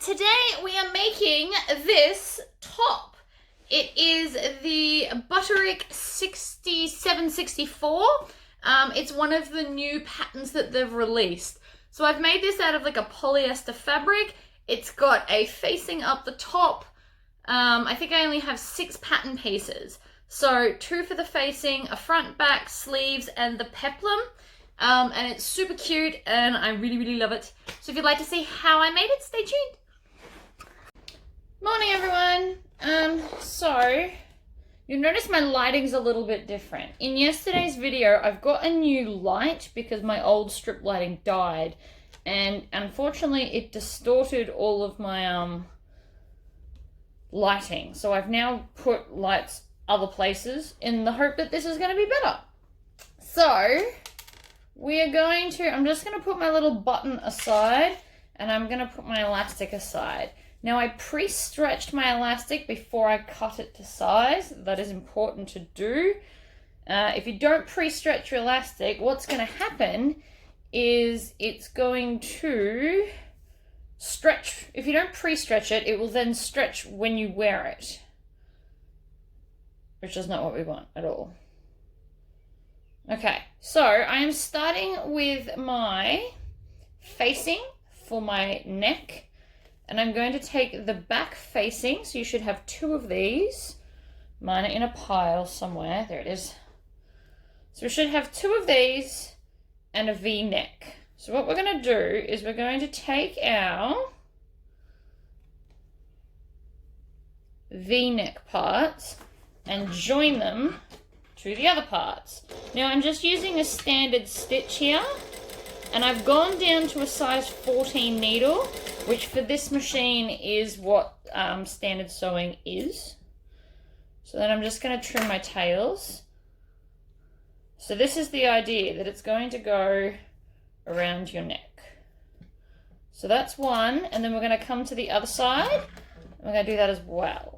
Today we are making this top. It is the Butterick 6764. It's one of the new patterns that they've released. So I've made this out of like a polyester fabric. It's got a facing up the top. I think I only have 6 pattern pieces. So 2 for the facing, a front, back, sleeves, and the peplum. And it's super cute and I really love it. So if you'd like to see how I made it, stay tuned. Morning everyone. So you'll notice my lighting's a little bit different. In yesterday's video, I've got a new light because my old strip lighting died. And unfortunately it distorted all of my lighting. So I've now put lights other places in the hope that this is going to be better. So we are going to, I'm just going to put my little button aside and I'm going to put my elastic aside. Now I pre-stretched my elastic before I cut it to size. That is important to do. If you don't pre-stretch your elastic, what's going to happen is it's going to stretch. If you don't pre-stretch it, it will then stretch when you wear it, which is not what we want at all. Okay, so I am starting with my facing for my neck. And I'm going to take the back facing, so you should have 2 of these. Mine are in a pile somewhere. There it is. So we should have 2 of these and a V-neck. So what we're going to do is we're going to take our V-neck parts and join them to the other parts. Now I'm just using a standard stitch here. And I've gone down to a size 14 needle, which for this machine is what standard sewing is. So then I'm just going to trim my tails. So this is the idea, that it's going to go around your neck. So that's one, and then we're going to come to the other side, and we're going to do that as well.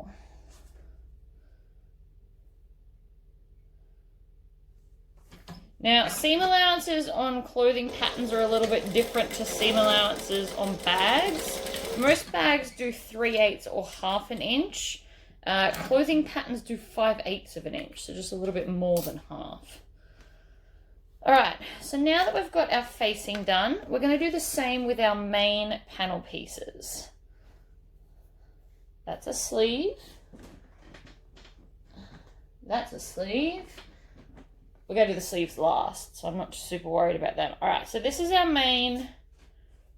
Now, seam allowances on clothing patterns are a little bit different to seam allowances on bags. Most bags do 3/8 or ½ an inch. Clothing patterns do 5/8 of an inch, so just a little bit more than half. Alright, so now that we've got our facing done, we're going to do the same with our main panel pieces. That's a sleeve. That's a sleeve. We're going to do the sleeves last, so I'm not super worried about that. All right, so this is our main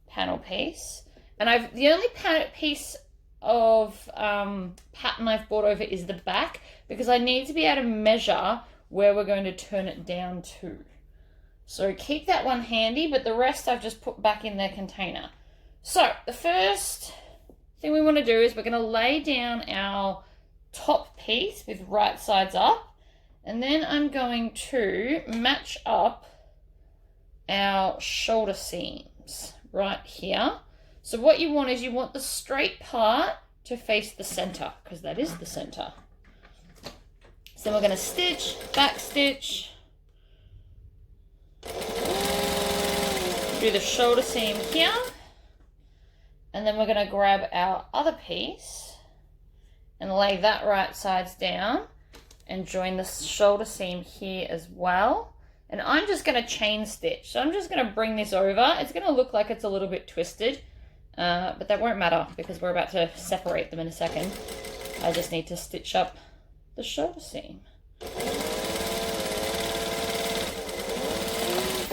panel piece. And the only piece of pattern I've brought over is the back, because I need to be able to measure where we're going to turn it down to. So keep that one handy, but the rest I've just put back in their container. So the first thing we want to do is we're going to lay down our top piece with right sides up. And then I'm going to match up our shoulder seams right here. So what you want is you want the straight part to face the center, because that is the center. So then we're going to stitch, back stitch, do the shoulder seam here, and then we're going to grab our other piece and lay that right sides down and join the shoulder seam here as well. And I'm just going to chain stitch. So I'm just going to bring this over. It's going to look like it's a little bit twisted, but that won't matter because we're about to separate them in a second. I just need to stitch up the shoulder seam.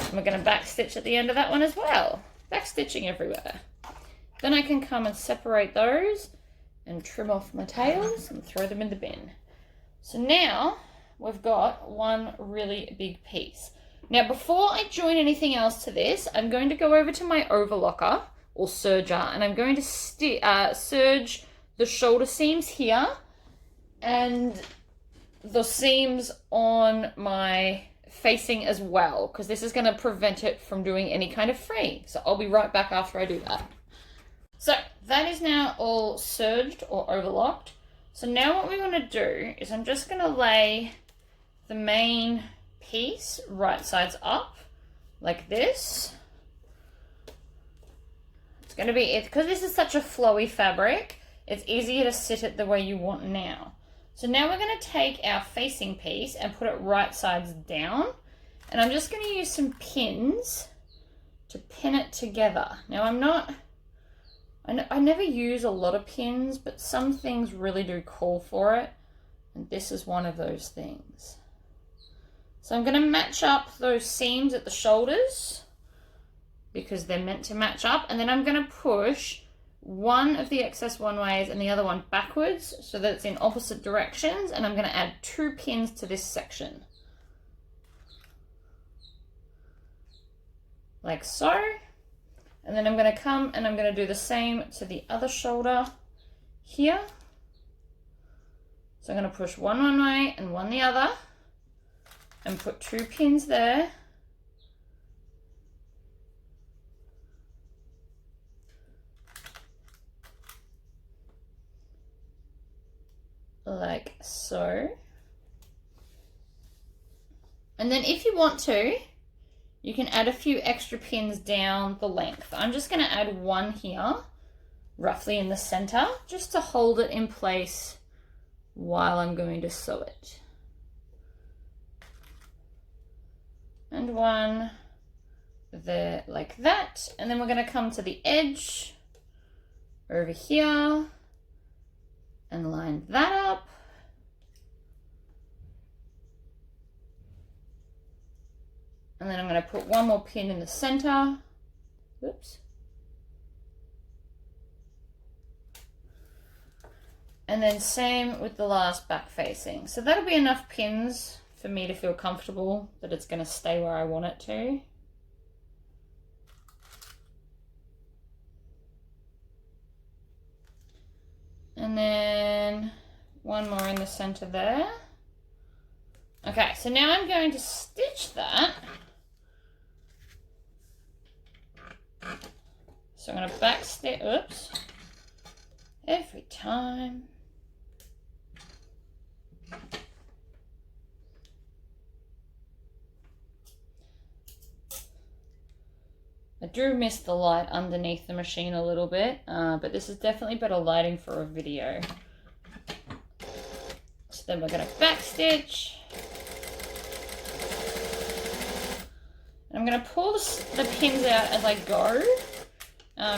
And we're going to back stitch at the end of that one as well. Back stitching everywhere. Then I can come and separate those and trim off my tails and throw them in the bin. So now we've got one really big piece. Now before I join anything else to this, I'm going to go over to my overlocker or serger, and I'm going to serge the shoulder seams here and the seams on my facing as well, because this is going to prevent it from doing any kind of fraying. So I'll be right back after I do that. So that is now all serged or overlocked. So now what we want to do is I'm just going to lay the main piece right sides up like this. going to be, because this is such a flowy fabric, it's easier to sit it the way you want now. So now we're going to take our facing piece and put it right sides down. And I'm just going to use some pins to pin it together. Now I never use a lot of pins, but some things really do call for it. And this is one of those things. So I'm going to match up those seams at the shoulders because they're meant to match up. And then I'm going to push one of the excess one ways and the other one backwards so that it's in opposite directions. And I'm going to add 2 pins to this section. Like so. And then I'm going to come and I'm going to do the same to the other shoulder here. So I'm going to push one way and one the other and put 2 pins there. Like so. And then if you want to, you can add a few extra pins down the length. I'm just going to add 1 here, roughly in the center, just to hold it in place while I'm going to sew it. And 1 there like that. And then we're going to come to the edge over here and line that up. And then I'm going to put 1 more pin in the center. Whoops. And then same with the last back facing. So that'll be enough pins for me to feel comfortable that it's going to stay where I want it to. And then 1 more in the center there. Okay, so now I'm going to stitch that. So I'm going to back stitch, oops, every time. I do miss the light underneath the machine a little bit, but this is definitely better lighting for a video. So then we're going to back stitch. I'm going to pull the pins out as I go.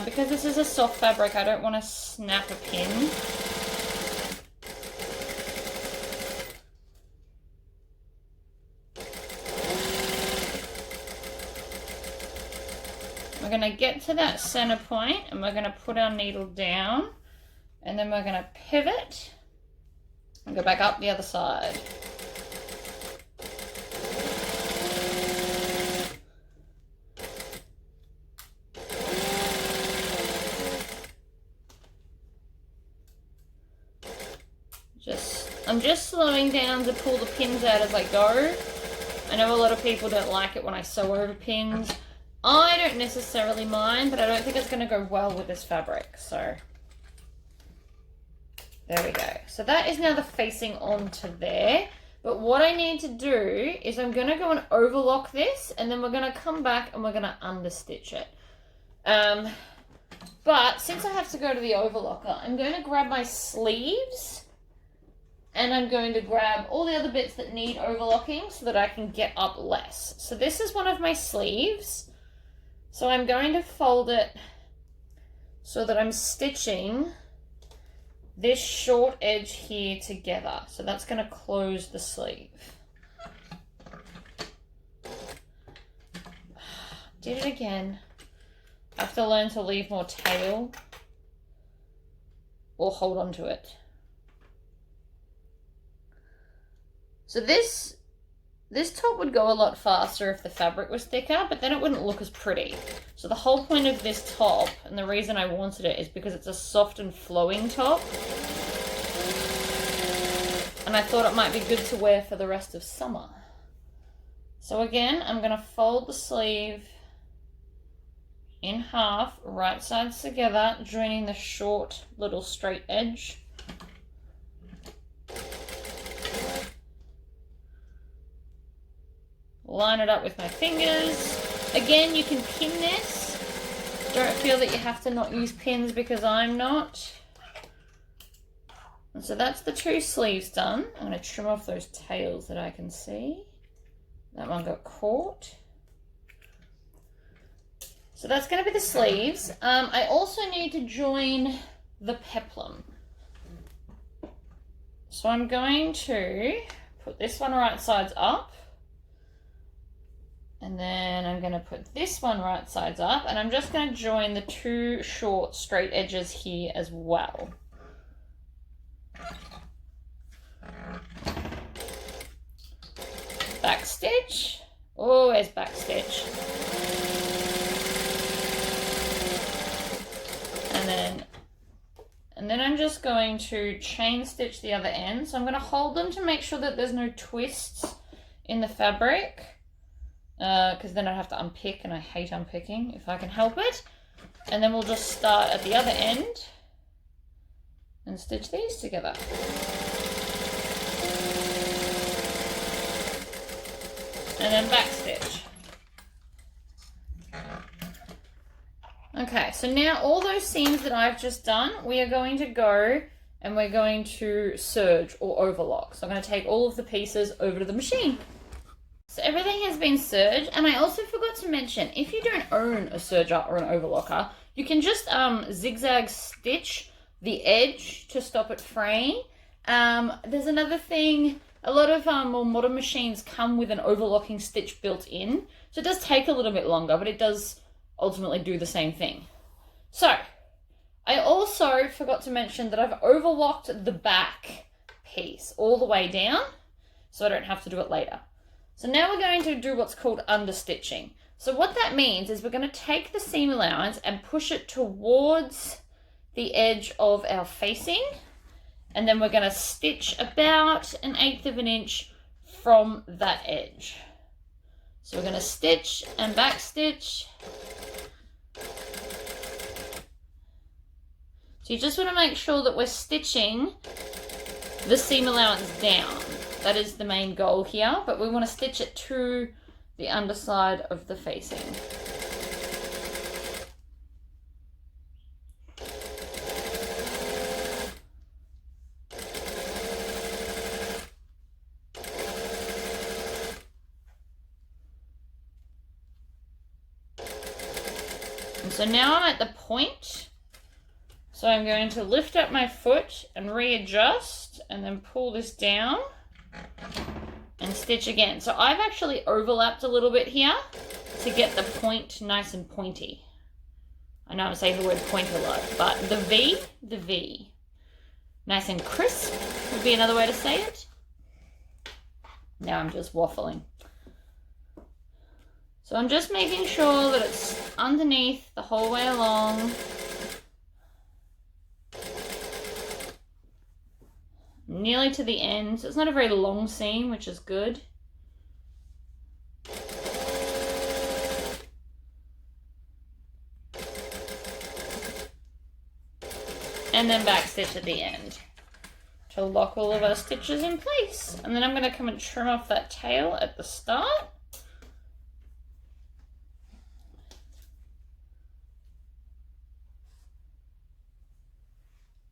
Because this is a soft fabric, I don't want to snap a pin. We're going to get to that center point and we're going to put our needle down and then we're going to pivot and go back up the other side. I'm just slowing down to pull the pins out as I go. I know a lot of people don't like it when I sew over pins. I don't necessarily mind, but I don't think it's going to go well with this fabric. So there we go. So that is now the facing onto there. But what I need to do is I'm going to go and overlock this, and then we're going to come back and we're going to understitch it. But since I have to go to the overlocker, I'm going to grab my sleeves. And I'm going to grab all the other bits that need overlocking so that I can get up less. So this is one of my sleeves. So I'm going to fold it so that I'm stitching this short edge here together. So that's going to close the sleeve. Did it again. I have to learn to leave more tail or hold on to it. So this top would go a lot faster if the fabric was thicker, but then it wouldn't look as pretty. So the whole point of this top, and the reason I wanted it, is because it's a soft and flowing top. And I thought it might be good to wear for the rest of summer. So again, I'm going to fold the sleeve in half, right sides together, joining the short little straight edge. Line it up with my fingers. Again, you can pin this Don't feel that you have to not use pins because I'm not. And so that's the 2 sleeves done. I'm going to trim off those tails that I can see. That one got caught. So that's going to be the sleeves. I also need to join the peplum. So I'm going to put this one right sides up. And then I'm going to put this one right sides up. And I'm just going to join the 2 short straight edges here as well. Back stitch. Always back stitch. And then I'm just going to chain stitch the other end. So I'm going to hold them to make sure that there's no twists in the fabric, because then I'd have to unpick, and I hate unpicking if I can help it. And then we'll just start at the other end and stitch these together. And then back stitch. Okay, so now all those seams that I've just done, we are going to go and we're going to serge or overlock. So I'm going to take all of the pieces over to the machine. So everything has been serged, and I also forgot to mention, if you don't own a serger or an overlocker, you can just zigzag stitch the edge to stop it fraying. There's another thing, a lot of more modern machines come with an overlocking stitch built in, so it does take a little bit longer, but it does ultimately do the same thing. So I also forgot to mention that I've overlocked the back piece all the way down, so I don't have to do it later. So now we're going to do what's called understitching. So what that means is we're going to take the seam allowance and push it towards the edge of our facing, and then we're going to stitch about 1/8 of an inch from that edge. So we're going to stitch and back stitch. So you just want to make sure that we're stitching the seam allowance down. That is the main goal here, but we want to stitch it to the underside of the facing. And so now I'm at the point. So I'm going to lift up my foot and readjust and then pull this down and stitch again. So I've actually overlapped a little bit here to get the point nice and pointy. I know I'm saying the word point a lot, but the V, nice and crisp would be another way to say it. Now I'm just waffling. So I'm just making sure that it's underneath the whole way along. Nearly to the end, so it's not a very long seam, which is good. And then back stitch at the end to lock all of our stitches in place. And then I'm going to come and trim off that tail at the start.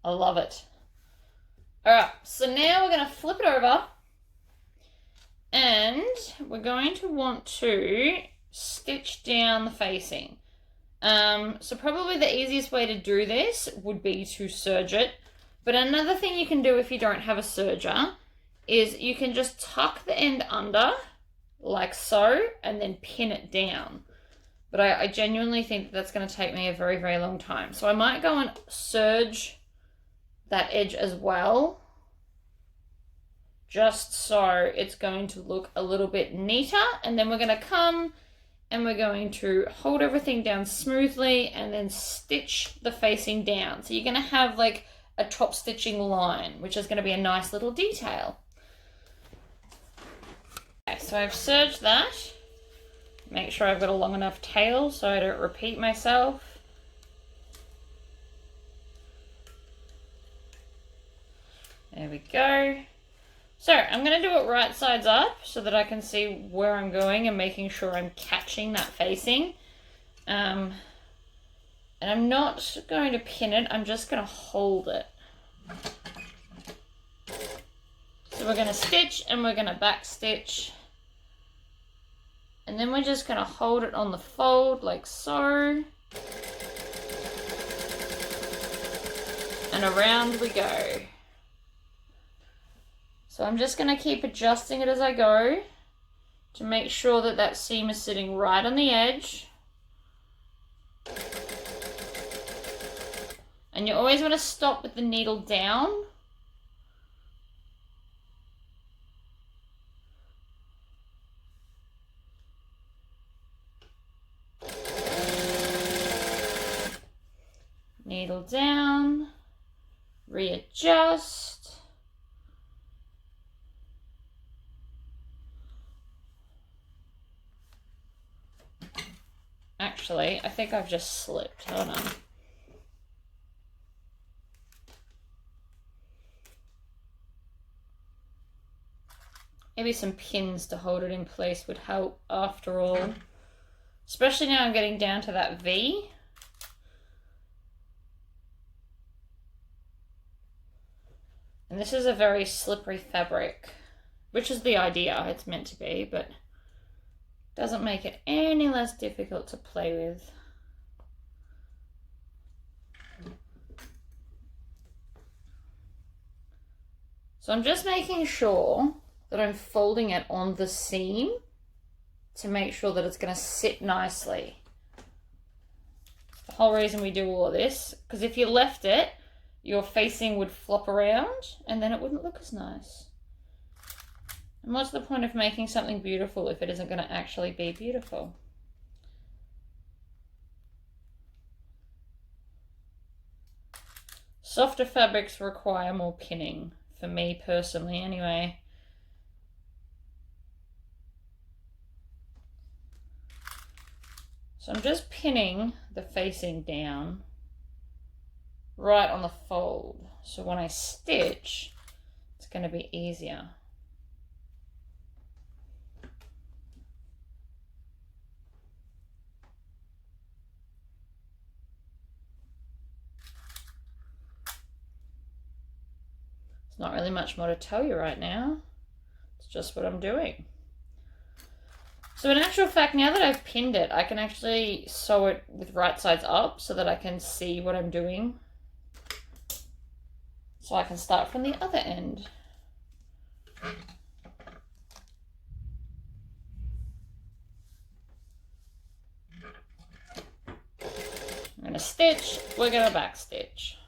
I love it. Alright, so now we're going to flip it over and we're going to want to stitch down the facing. So probably the easiest way to do this would be to serge it. But another thing you can do if you don't have a serger is you can just tuck the end under like so and then pin it down. But I genuinely think that's going to take me a very, very long time. So I might go and serge that edge as well, just so it's going to look a little bit neater. And then we're going to come and we're going to hold everything down smoothly and then stitch the facing down. So you're going to have like a top stitching line, which is going to be a nice little detail. Okay, so I've serged that. Make sure I've got a long enough tail so I don't repeat myself. There we go. So I'm going to do it right sides up so that I can see where I'm going and making sure I'm catching that facing. And I'm not going to pin it, I'm just going to hold it. So we're going to stitch and we're going to back stitch. And then we're just going to hold it on the fold like so. And around we go. So I'm just going to keep adjusting it as I go to make sure that that seam is sitting right on the edge. And you always want to stop with the needle down. Needle down, readjust. Actually, I think I've just slipped. Hold on. Maybe some pins to hold it in place would help after all. Especially now I'm getting down to that V. And this is a very slippery fabric, which is the idea, it's meant to be, but doesn't make it any less difficult to play with. So I'm just making sure that I'm folding it on the seam to make sure that it's going to sit nicely. The whole reason we do all of this, because if you left it, your facing would flop around and then it wouldn't look as nice. And what's the point of making something beautiful if it isn't going to actually be beautiful? Softer fabrics require more pinning, for me personally anyway. So I'm just pinning the facing down right on the fold. So when I stitch, it's going to be easier. There's not really much more to tell you right now. It's just what I'm doing. So in actual fact, now that I've pinned it, I can actually sew it with right sides up so that I can see what I'm doing. So I can start from the other end. I'm going to stitch, we're going to back stitch.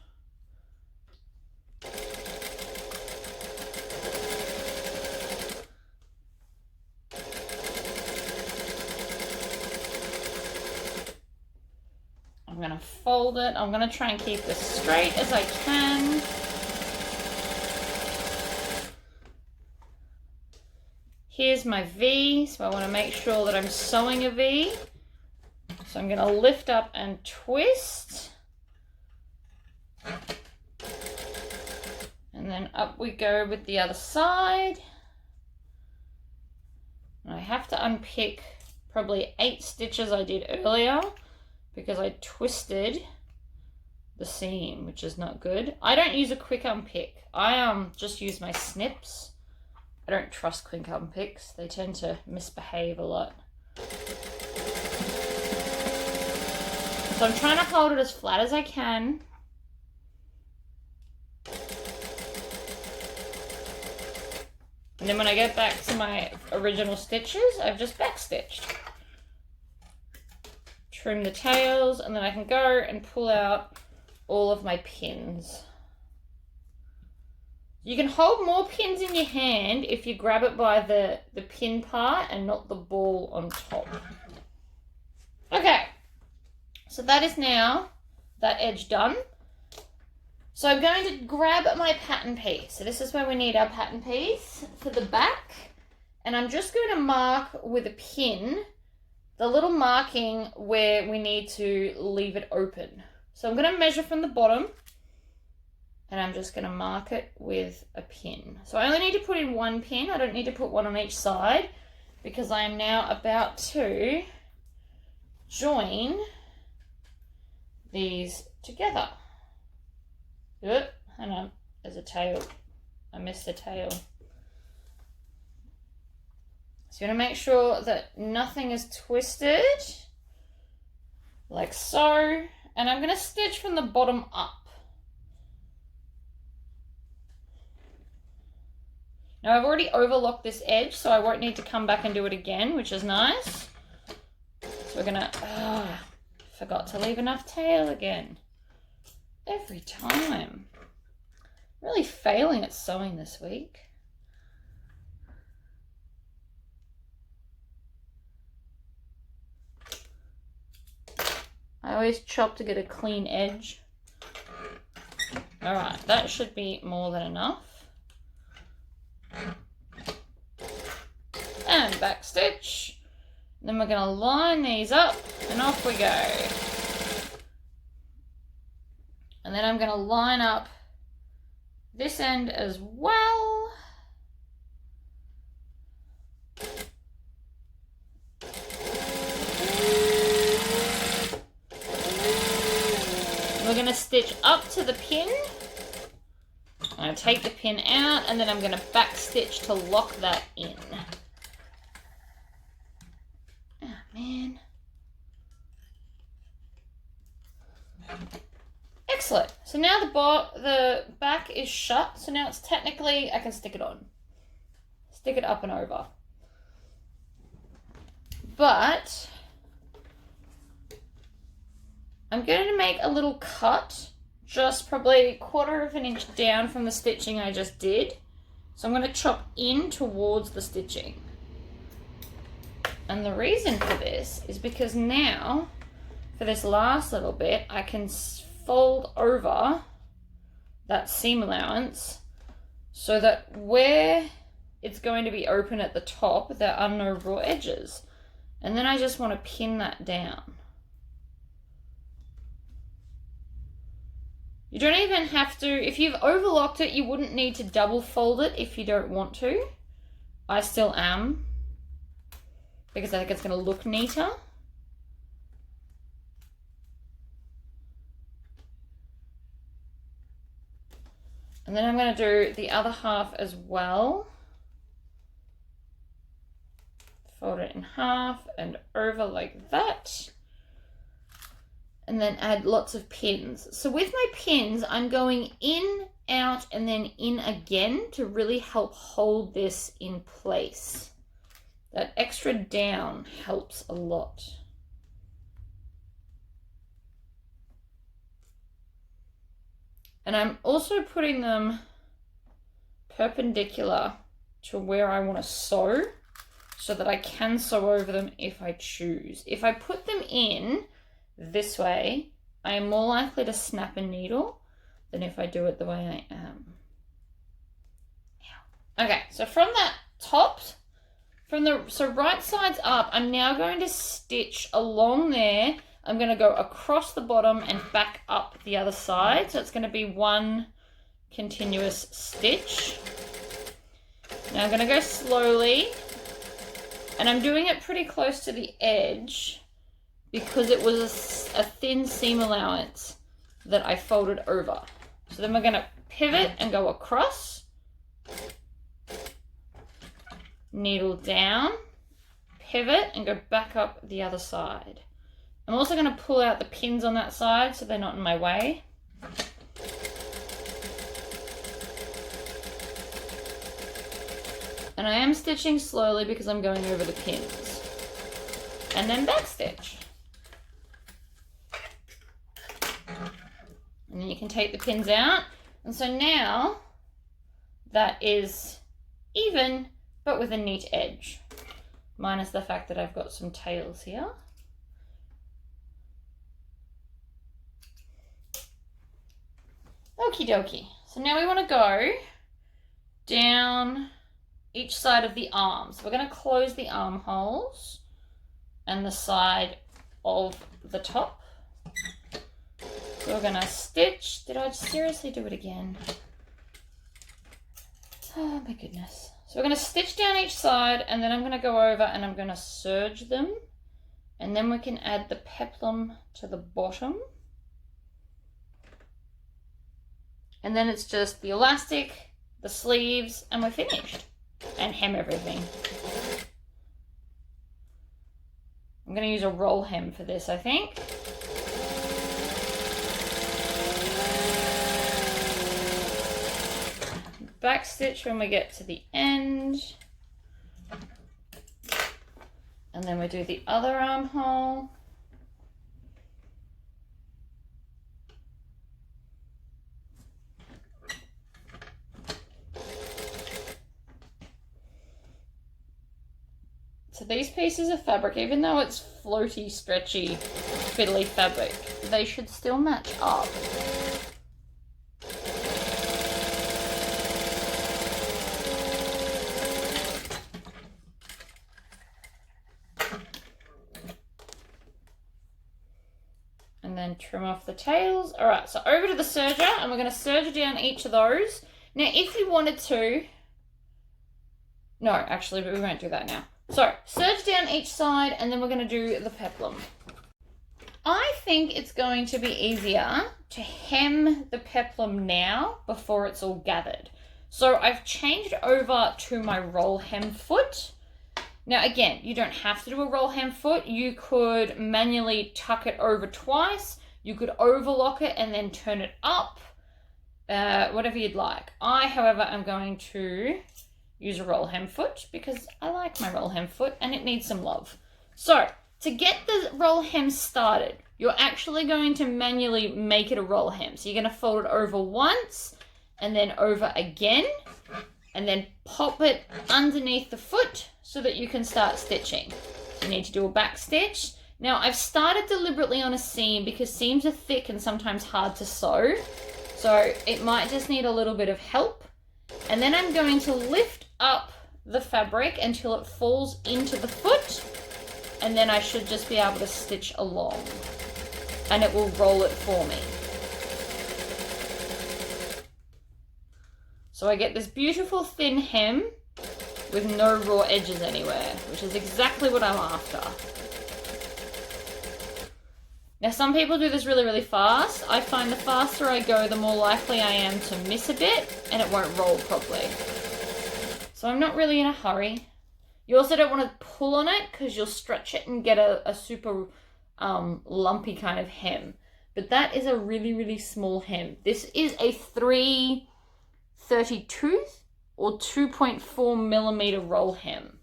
I'm going to fold it. I'm going to try and keep this straight as I can. Here's my V, so I want to make sure that I'm sewing a V. So I'm going to lift up and twist. And then up we go with the other side. And I have to unpick probably 8 stitches I did earlier because I twisted the seam, which is not good. I don't use a quick unpick. I just use my snips. I don't trust quick unpicks. They tend to misbehave a lot. So I'm trying to hold it as flat as I can. And then when I get back to my original stitches, I've just back stitched. Trim the tails, and then I can go and pull out all of my pins. You can hold more pins in your hand if you grab it by the pin part and not the ball on top. Okay, so that is now that edge done. So I'm going to grab my pattern piece. So this is where we need our pattern piece for the back. And I'm just going to mark with a pin the little marking where we need to leave it open. So I'm going to measure from the bottom. And I'm just going to mark it with a pin. So I only need to put in 1 pin. I don't need to put 1 on each side because I am now about to join these together. Oop, hang on, there's a tail. I missed the tail. So you want to make sure that nothing is twisted, like so. And I'm going to stitch from the bottom up. Now I've already overlocked this edge, so I won't need to come back and do it again, which is nice. So we're gonna, forgot to leave enough tail again. Every time. Really failing at sewing this week. I always chop to get a clean edge. All right, that should be more than enough. And back stitch. Then we're going to line these up and off we go. And then I'm going to line up this end as well. We're going to stitch up to the pin. I'm going to take the pin out and then I'm going to back stitch to lock that in. Oh man. Excellent. So now the back is shut. So now it's technically, I can stick it on. Stick it up and over. But I'm going to make a little cut, just probably 1/4 of an inch down from the stitching I just did. So I'm going to chop in towards the stitching. And the reason for this is because now, for this last little bit, I can fold over that seam allowance so that where it's going to be open at the top, there are no raw edges. And then I just want to pin that down. You don't even have to, if you've overlocked it, you wouldn't need to double fold it if you don't want to. I still am, because I think it's going to look neater. And then I'm going to do the other half as well. Fold it in half and over like that. And then add lots of pins. So with my pins, I'm going in, out, and then in again to really help hold this in place. That extra down helps a lot. And I'm also putting them perpendicular to where I want to sew so that I can sew over them if I choose. If I put them in this way, I am more likely to snap a needle than if I do it the way I am. Okay, so from that top, so right side's up, I'm now going to stitch along there. I'm going to go across the bottom and back up the other side. So it's going to be one continuous stitch. Now I'm going to go slowly, and I'm doing it pretty close to the edge because it was a thin seam allowance that I folded over. So then we're going to pivot and go across, needle down, pivot, and go back up the other side. I'm also going to pull out the pins on that side so they're not in my way. And I am stitching slowly because I'm going over the pins. And then back stitch. And then you can take the pins out. And so now that is even, but with a neat edge. Minus the fact that I've got some tails here. Okie dokie. So now we want to go down each side of the arm. So we're going to close the armholes and the side of the top. So we're going to stitch. Did I seriously do it again? Oh my goodness. So we're going to stitch down each side, and then I'm going to go over and I'm going to serge them. And then we can add the peplum to the bottom. And then it's just the elastic, the sleeves, and we're finished. And hem everything. I'm going to use a roll hem for this, I think. Back stitch when we get to the end. And then we do the other armhole. So these pieces of fabric, even though it's floaty, stretchy, fiddly fabric, they should still match up. And then trim off the tails. All right, so over to the serger, and we're going to serger down each of those. Now, if you wanted to, no, actually, but we won't do that now. So, serge down each side, and then we're going to do the peplum. I think it's going to be easier to hem the peplum now before it's all gathered. So, I've changed over to my roll hem foot. Now, again, you don't have to do a roll hem foot. You could manually tuck it over twice. You could overlock it and then turn it up. Whatever you'd like. I, however, am going to use a roll hem foot because I like my roll hem foot and it needs some love. So, to get the roll hem started, you're actually going to manually make it a roll hem. So you're going to fold it over once and then over again and then pop it underneath the foot so that you can start stitching. You need to do a back stitch. Now, I've started deliberately on a seam because seams are thick and sometimes hard to sew. So it might just need a little bit of help. And then I'm going to lift up the fabric until it falls into the foot, and then I should just be able to stitch along and it will roll it for me. So I get this beautiful thin hem with no raw edges anywhere, which is exactly what I'm after. Now, some people do this really, really fast. I find the faster I go, the more likely I am to miss a bit and it won't roll properly. So I'm not really in a hurry. You also don't want to pull on it because you'll stretch it and get a super lumpy kind of hem. But that is a really, really small hem. This is a 3/32 or 2.4 millimeter roll hem.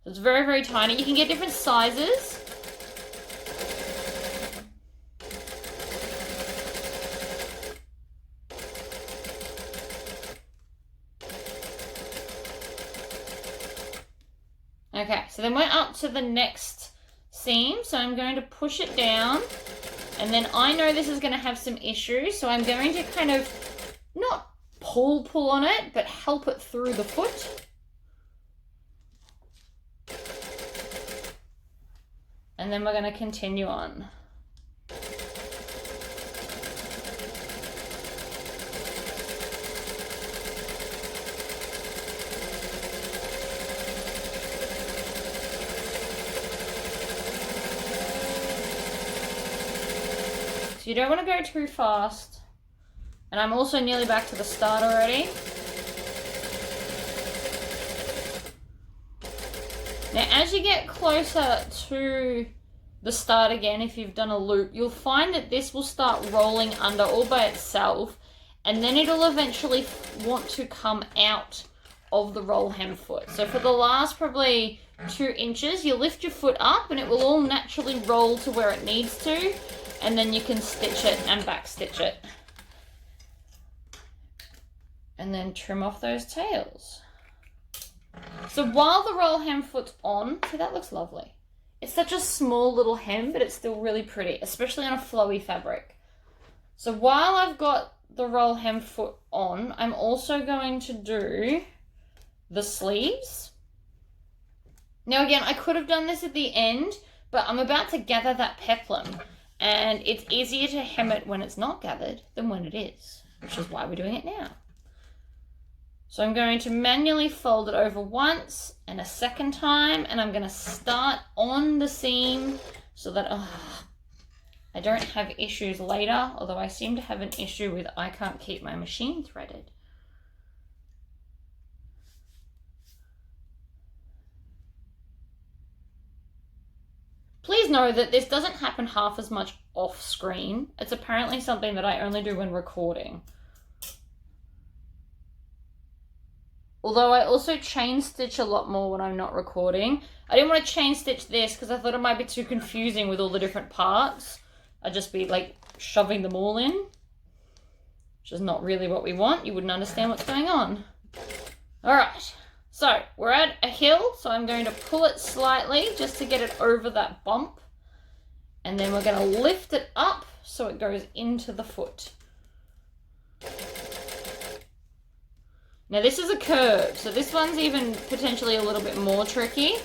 So it's very, very tiny. You can get different sizes. Okay, so then we're up to the next seam. So I'm going to push it down, and then I know this is going to have some issues. So I'm going to kind of not pull on it, but help it through the foot. And then we're going to continue on. You don't want to go too fast. And I'm also nearly back to the start already. Now, as you get closer to the start again, if you've done a loop, you'll find that this will start rolling under all by itself, and then it'll eventually want to come out of the roll hem foot. So for the last probably 2 inches, you lift your foot up and it will all naturally roll to where it needs to. And then you can stitch it and back stitch it. And then trim off those tails. So while the roll hem foot's on, see, that looks lovely. It's such a small little hem, but it's still really pretty, especially on a flowy fabric. So while I've got the roll hem foot on, I'm also going to do the sleeves. Now again, I could have done this at the end, but I'm about to gather that peplum. And it's easier to hem it when it's not gathered than when it is, which is why we're doing it now. So I'm going to manually fold it over once and a second time, and I'm going to start on the seam so that I don't have issues later, although I seem to have an issue with I can't keep my machine threaded. Please know that this doesn't happen half as much off screen. It's apparently something that I only do when recording. Although I also chain stitch a lot more when I'm not recording. I didn't want to chain stitch this because I thought it might be too confusing with all the different parts. I'd just be like shoving them all in, which is not really what we want. You wouldn't understand what's going on. All right. So we're at a hill, so I'm going to pull it slightly just to get it over that bump. And then we're going to lift it up so it goes into the foot. Now this is a curve, so this one's even potentially a little bit more tricky.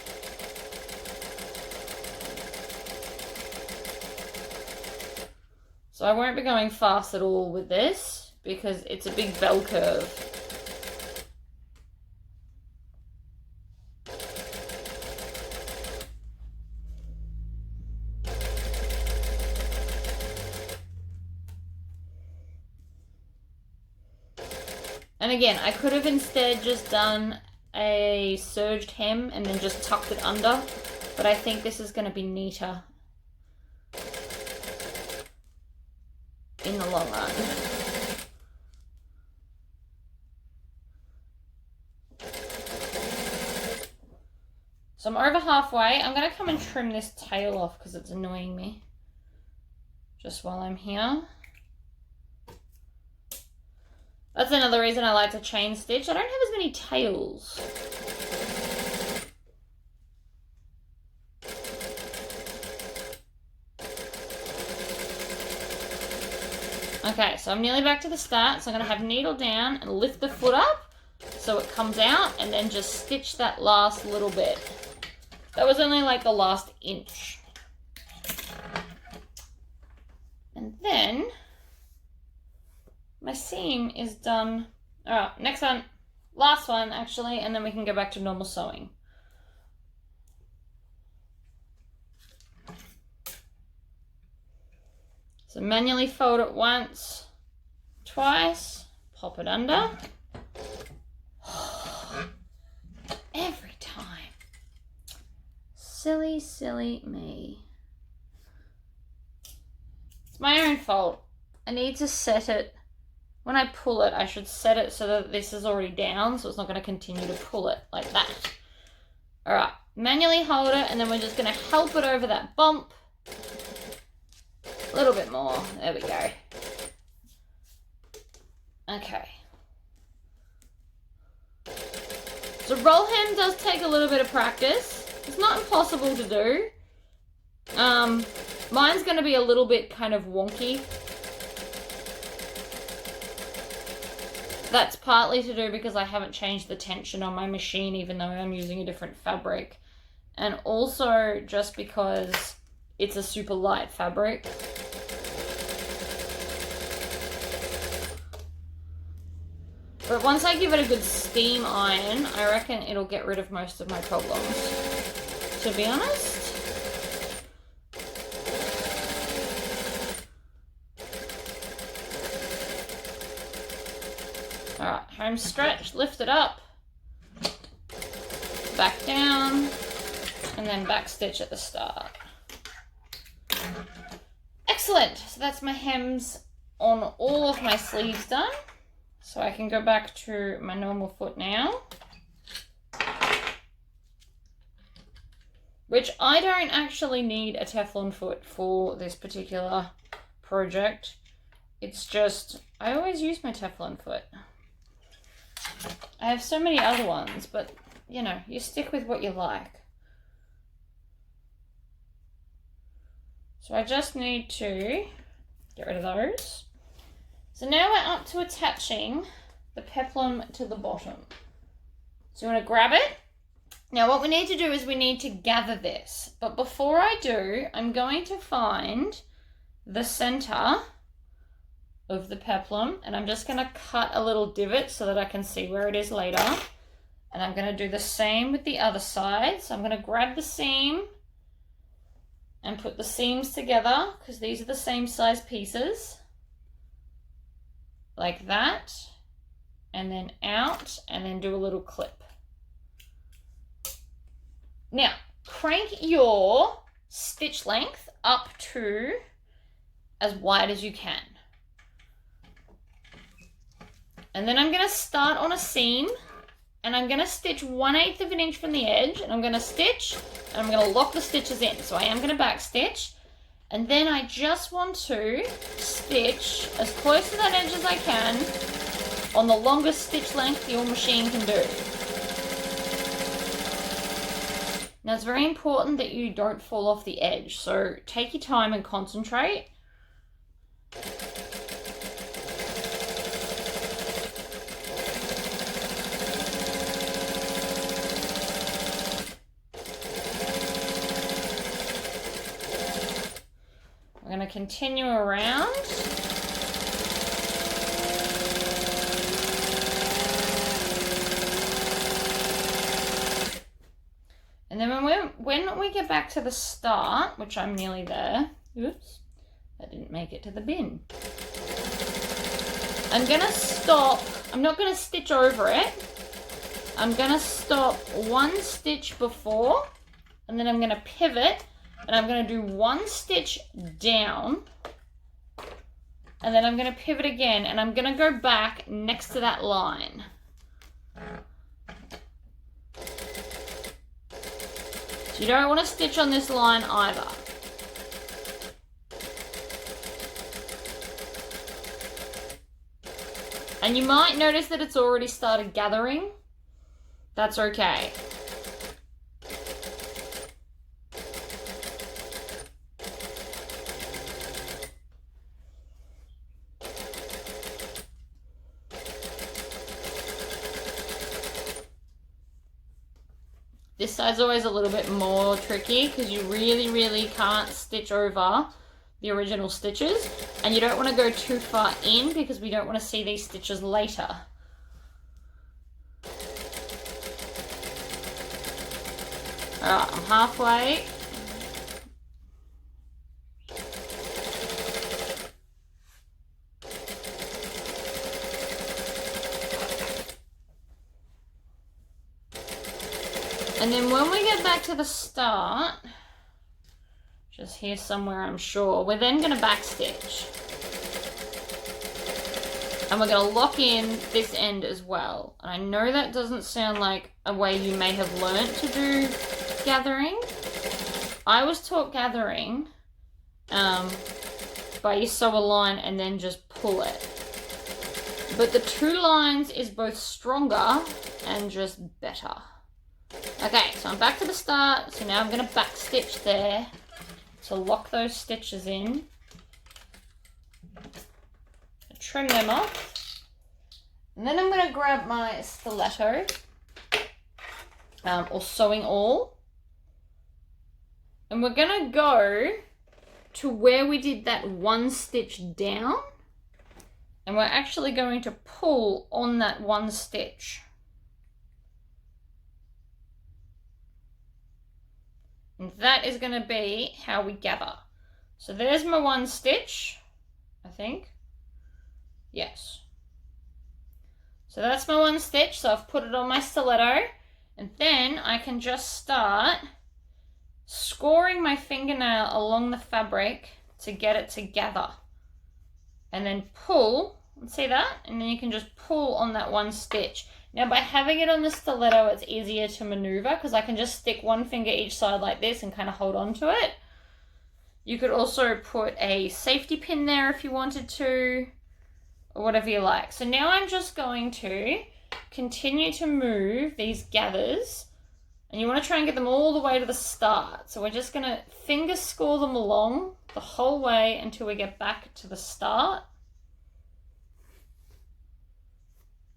So I won't be going fast at all with this because it's a big bell curve. And again, I could have instead just done a serged hem and then just tucked it under, but I think this is going to be neater in the long run. So I'm over halfway. I'm going to come and trim this tail off because it's annoying me just while I'm here. That's another reason I like to chain stitch. I don't have as many tails. Okay, so I'm nearly back to the start. So I'm going to have needle down and lift the foot up so it comes out and then just stitch that last little bit. That was only like the last inch. And then my seam is done. All right, next one, last one actually, and then we can go back to normal sewing. So manually fold it once, twice, pop it under. Every time. Silly, silly me. It's my own fault. I need to set it. When I pull it, I should set it so that this is already down, so it's not going to continue to pull it like that. All right, manually hold it, and then we're just going to help it over that bump. A little bit more. There we go. Okay. So roll hem does take a little bit of practice. It's not impossible to do. Mine's going to be a little bit kind of wonky. That's partly to do because I haven't changed the tension on my machine even though I'm using a different fabric. And also just because it's a super light fabric. But once I give it a good steam iron, I reckon it'll get rid of most of my problems, to be honest. Alright, home stretch, lift it up, back down, and then back stitch at the start. Excellent! So that's my hems on all of my sleeves done. So I can go back to my normal foot now. Which I don't actually need a Teflon foot for this particular project. It's just, I always use my Teflon foot. I have so many other ones, but you know, you stick with what you like. So I just need to get rid of those. So now we're up to attaching the peplum to the bottom. So you want to grab it. Now what we need to do is we need to gather this. But before I do, I'm going to find the center of the peplum, and I'm just going to cut a little divot so that I can see where it is later. And I'm going to do the same with the other side. So I'm going to grab the seam and put the seams together, because these are the same size pieces, like that, and then out, and then do a little clip. Now, crank your stitch length up to as wide as you can. And then I'm going to start on a seam, and I'm going to stitch 1/8 of an inch from the edge, and I'm going to stitch, and I'm going to lock the stitches in. So I am going to back stitch, and then I just want to stitch as close to that edge as I can on the longest stitch length your machine can do. Now it's very important that you don't fall off the edge, so take your time and concentrate. We're going to continue around. And then when we get back to the start, which I'm nearly there, oops, I didn't make it to the bin. I'm going to stop, I'm not going to stitch over it. I'm going to stop 1 stitch before, and then I'm going to pivot, and I'm going to do 1 stitch down, and then I'm going to pivot again, and I'm going to go back next to that line. You don't want to stitch on this line either. And you might notice that it's already started gathering. That's okay. This side's always a little bit more tricky because you really can't stitch over the original stitches, and you don't want to go too far in because we don't want to see these stitches later. Alright, I'm halfway. And then when we get back to the start, just here somewhere I'm sure, we're then going to backstitch. And we're going to lock in this end as well. And I know that doesn't sound like a way you may have learnt to do gathering. I was taught gathering by you sew a line and then just pull it. But the 2 lines is both stronger and just better. Okay, so I'm back to the start. So now I'm going to backstitch there to lock those stitches in. Trim them off. And then I'm going to grab my stiletto or sewing awl. And we're going to go to where we did that 1 stitch down. And we're actually going to pull on that 1 stitch. And that is going to be how we gather. So there's my 1 stitch, I think. Yes. So that's my 1 stitch. So I've put it on my stiletto. And then I can just start scoring my fingernail along the fabric to get it to gather. And then pull. See that? And then you can just pull on that 1 stitch. Now by having it on the stiletto, it's easier to maneuver because I can just stick 1 finger each side like this and kind of hold on to it. You could also put a safety pin there if you wanted to, or whatever you like. So now I'm just going to continue to move these gathers, and you want to try and get them all the way to the start. So we're just going to finger score them along the whole way until we get back to the start.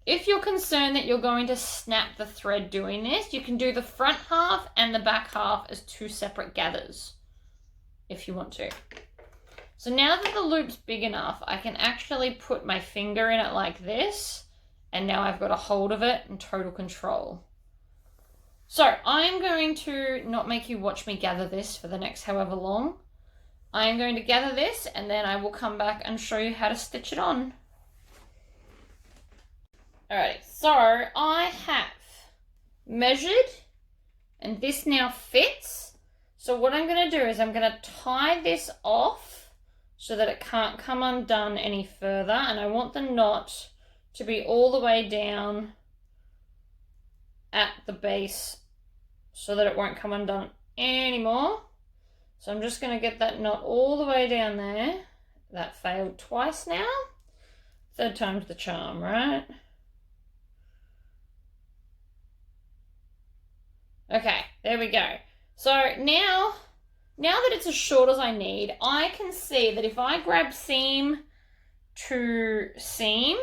If you're concerned that you're going to snap the thread doing this, you can do the front half and the back half as 2 separate gathers, if you want to. So now that the loop's big enough, I can actually put my finger in it like this, and now I've got a hold of it and total control. So I'm going to not make you watch me gather this for the next however long. I am going to gather this and then I will come back and show you how to stitch it on. Alright, so I have measured and this now fits. So what I'm going to do is I'm going to tie this off so that it can't come undone any further, and I want the knot to be all the way down at the base so that it won't come undone anymore. So I'm just going to get that knot all the way down there. That failed twice now. Third time's the charm, right? Okay, there we go. So now that it's as short as I need, I can see that if I grab seam to seam,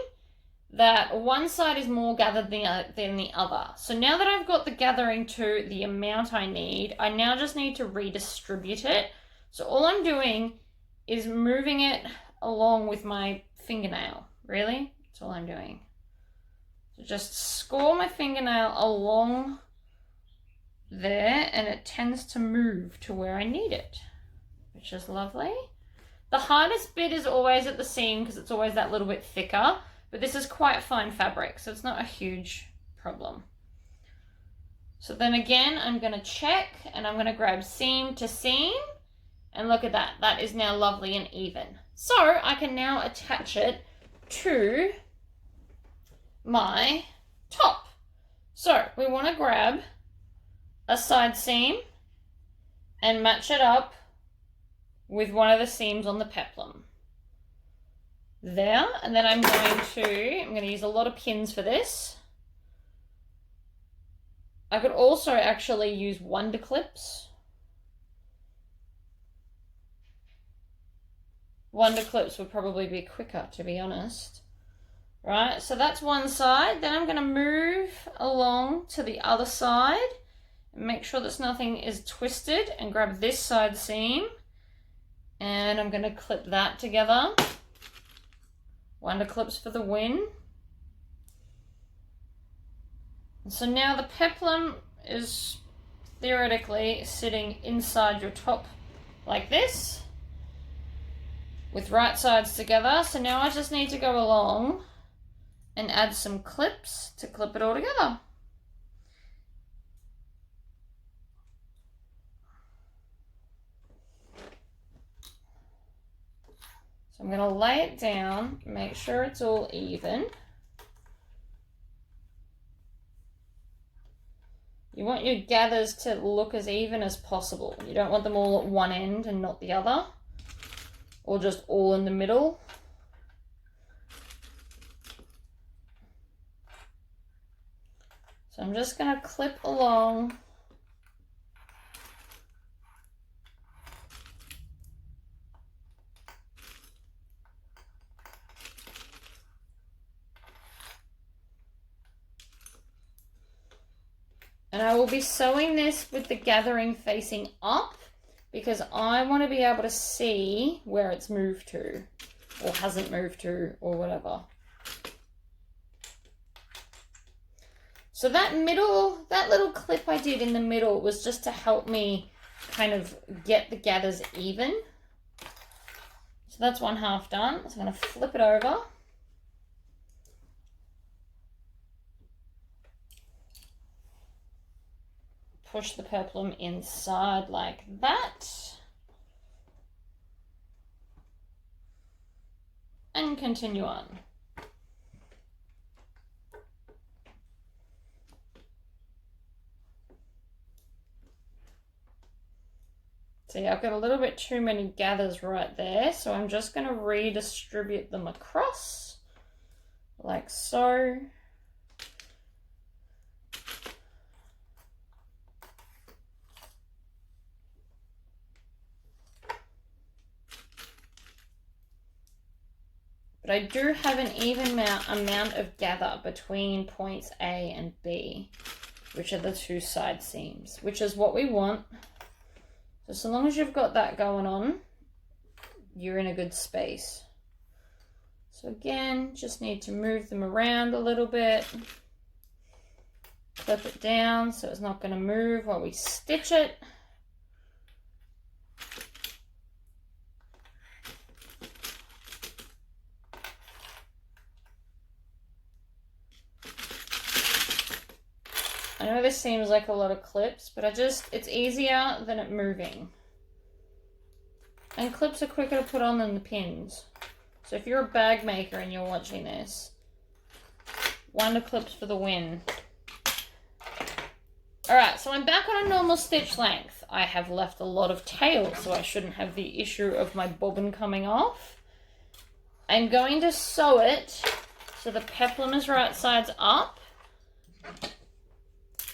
that one side is more gathered than the other. So now that I've got the gathering to the amount I need, I now just need to redistribute it. So all I'm doing is moving it along with my fingernail. Really? That's all I'm doing. So just score my fingernail along there, and it tends to move to where I need it, which is lovely. The hardest bit is always at the seam because it's always that little bit thicker, but this is quite fine fabric, so it's not a huge problem. So then again, I'm going to check and I'm going to grab seam to seam, and look at that. That is now lovely and even. So I can now attach it to my top. So we want to grab a side seam and match it up with one of the seams on the peplum. There, and then I'm going to use a lot of pins for this. I could also actually use wonder clips. Wonder clips would probably be quicker, to be honest. Right, so that's one side. Then I'm going to move along to the other side. Make sure that nothing is twisted and grab this side seam, and I'm going to clip that together. Wonder clips for the win. And so now the peplum is theoretically sitting inside your top like this with right sides together. So now I just need to go along and add some clips to clip it all together. So I'm going to lay it down, make sure it's all even. You want your gathers to look as even as possible. You don't want them all at one end and not the other, or just all in the middle. So I'm just going to clip along . And I will be sewing this with the gathering facing up because I want to be able to see where it's moved to or hasn't moved to or whatever. So that little clip I did in the middle was just to help me kind of get the gathers even. So that's one half done. So I'm going to flip it over. Push the peplum inside like that. And continue on. See, I've got a little bit too many gathers right there, so I'm just going to redistribute them across like so. But I do have an even amount of gather between points A and B, which are the two side seams, which is what we want. So long as you've got that going on, you're in a good space. So again, just need to move them around a little bit. Clip it down so it's not going to move while we stitch it. I know this seems like a lot of clips, but it's easier than it moving. And clips are quicker to put on than the pins. So if you're a bag maker and you're watching this, wonder clips for the win. Alright, so I'm back on a normal stitch length. I have left a lot of tail, so I shouldn't have the issue of my bobbin coming off. I'm going to sew it so the peplum is right sides up.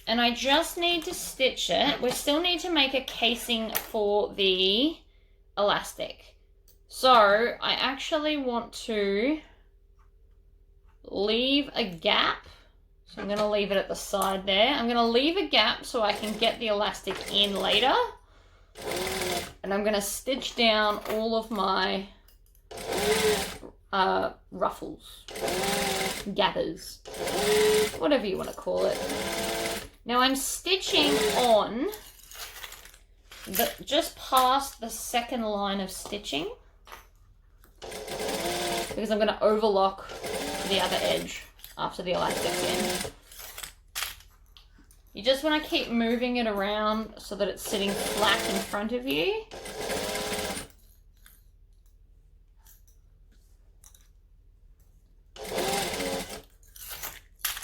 And I just need to stitch it. We still need to make a casing for the elastic. So I actually want to leave a gap. So I'm going to leave it at the side there. I'm going to leave a gap so I can get the elastic in later. And I'm going to stitch down all of my ruffles, gathers, whatever you want to call it. Now I'm stitching on just past the second line of stitching because I'm going to overlock the other edge after the elastic's in. You just want to keep moving it around so that it's sitting flat in front of you.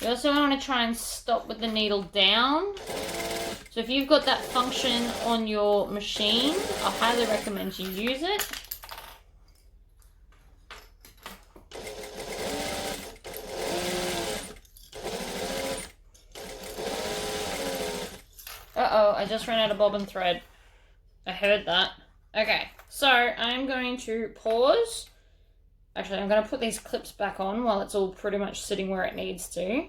You also want to try and stop with the needle down. So if you've got that function on your machine, I highly recommend you use it. Uh-oh, I just ran out of bobbin thread. I heard that. Okay, so I'm going to pause. Actually, I'm going to put these clips back on while it's all pretty much sitting where it needs to.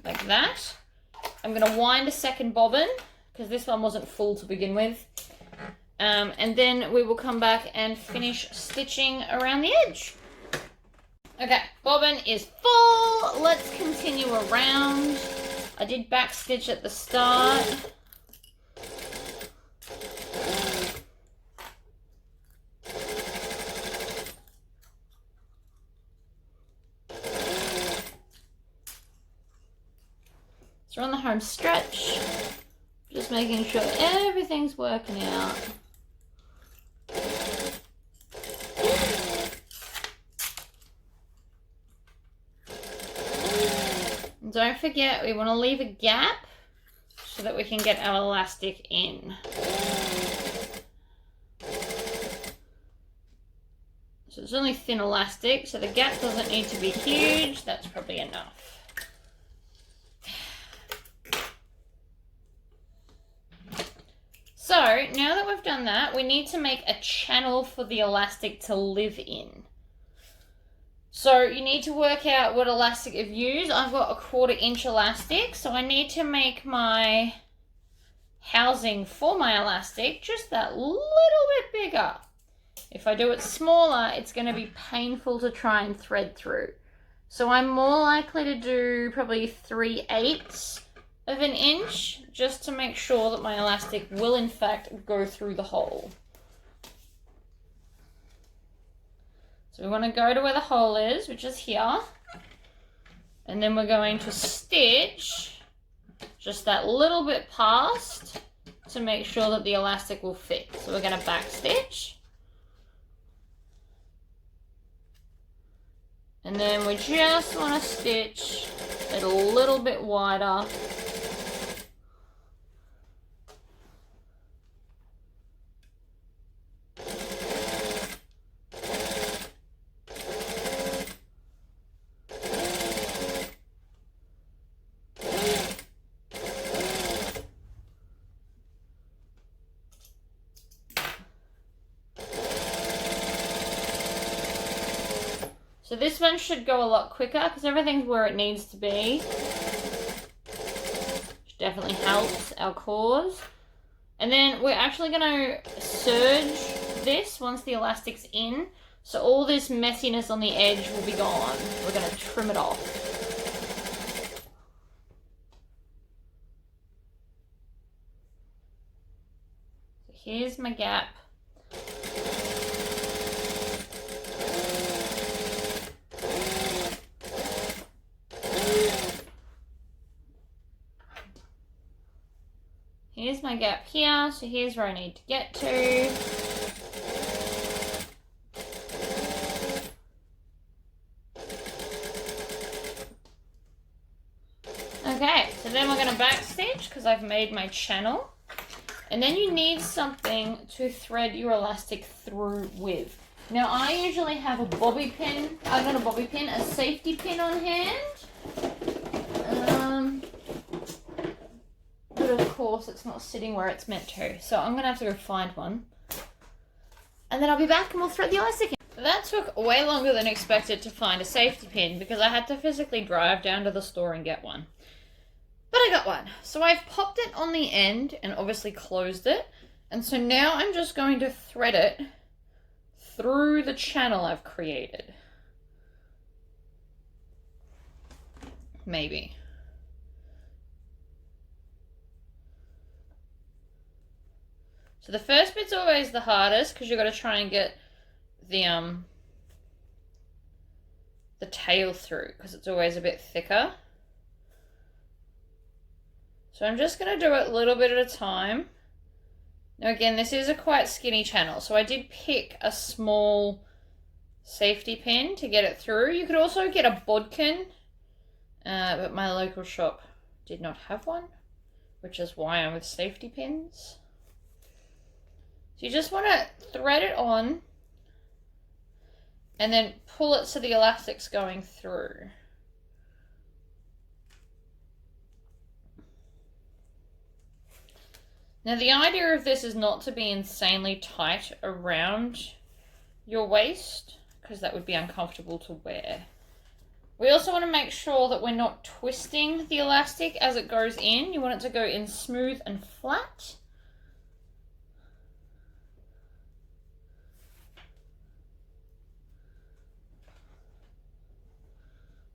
Like that. I'm going to wind a second bobbin because this one wasn't full to begin with. And then we will come back and finish stitching around the edge. Okay, bobbin is full. Let's continue around. I did back stitch at the start. So we're on the home stretch, just making sure everything's working out. And don't forget, we want to leave a gap so that we can get our elastic in. So it's only thin elastic, so the gap doesn't need to be huge. That's probably enough. So now that we've done that, we need to make a channel for the elastic to live in. So you need to work out what elastic you've used. I've got a 1/4 inch elastic, so I need to make my housing for my elastic just that little bit bigger. If I do it smaller, it's going to be painful to try and thread through. So I'm more likely to do probably 3/8 of an inch just to make sure that my elastic will in fact go through the hole. So we want to go to where the hole is, which is here, and then we're going to stitch just that little bit past to make sure that the elastic will fit. So we're going to back stitch, and then we just want to stitch it a little bit wider. So this one should go a lot quicker because everything's where it needs to be. Which definitely helps our cause. And then we're actually going to serge this once the elastic's in. So all this messiness on the edge will be gone. We're going to trim it off. here's my gap. Here's my gap here, so here's where I need to get to. Okay, so then we're going to backstitch because I've made my channel. And then you need something to thread your elastic through with. Now I usually have a bobby pin, not a bobby pin, a safety pin on hand. But of course it's not sitting where it's meant to. So I'm going to have to go find one. And then I'll be back and we'll thread the elastic in. That took way longer than expected to find a safety pin because I had to physically drive down to the store and get one. But I got one. So I've popped it on the end and obviously closed it. And so now I'm just going to thread it through the channel I've created. Maybe. So the first bit's always the hardest because you've got to try and get the tail through because it's always a bit thicker. So I'm just going to do it a little bit at a time. Now again, this is a quite skinny channel, so I did pick a small safety pin to get it through. You could also get a bodkin, but my local shop did not have one, which is why I'm with safety pins. So you just want to thread it on and then pull it so the elastic's going through. Now the idea of this is not to be insanely tight around your waist because that would be uncomfortable to wear. We also want to make sure that we're not twisting the elastic as it goes in. You want it to go in smooth and flat.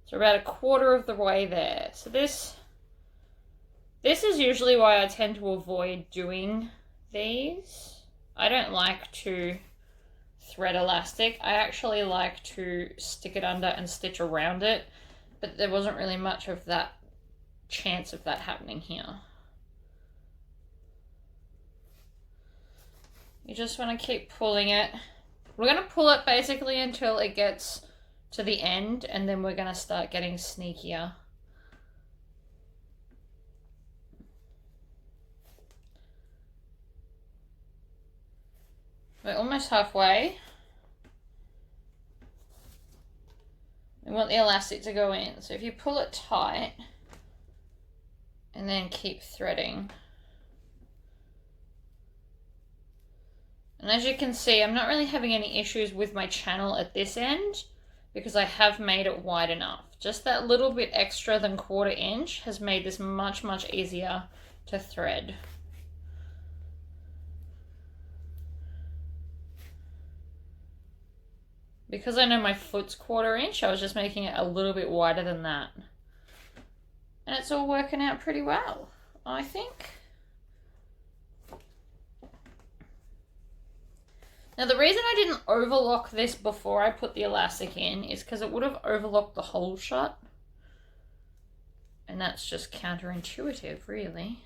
So about a quarter of the way there. So this is usually why I tend to avoid doing these. I don't like to thread elastic. I actually like to stick it under and stitch around it, but there wasn't really much of that chance of that happening here. You just want to keep pulling it. We're going to pull it basically until it gets to the end, and then we're going to start getting sneakier. We're almost halfway. We want the elastic to go in. So if you pull it tight and then keep threading. And as you can see, I'm not really having any issues with my channel at this end because I have made it wide enough. Just that little bit extra than 1/4 inch has made this much, much easier to thread. Because I know my foot's 1/4 inch, I was just making it a little bit wider than that. And it's all working out pretty well, I think. Now the reason I didn't overlock this before I put the elastic in is because it would have overlocked the hole shut. And that's just counterintuitive, really.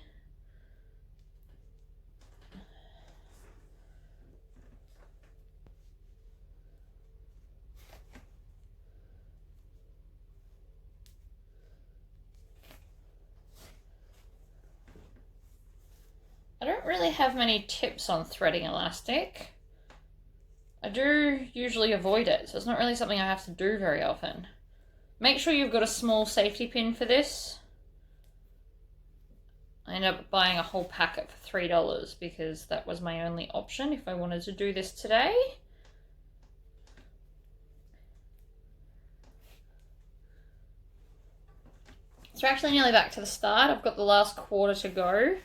I don't really have many tips on threading elastic. I do usually avoid it, so it's not really something I have to do very often. Make sure you've got a small safety pin for this. I ended up buying a whole packet for $3 because that was my only option if I wanted to do this today. So we're actually nearly back to the start. I've got the last 1/4 to go.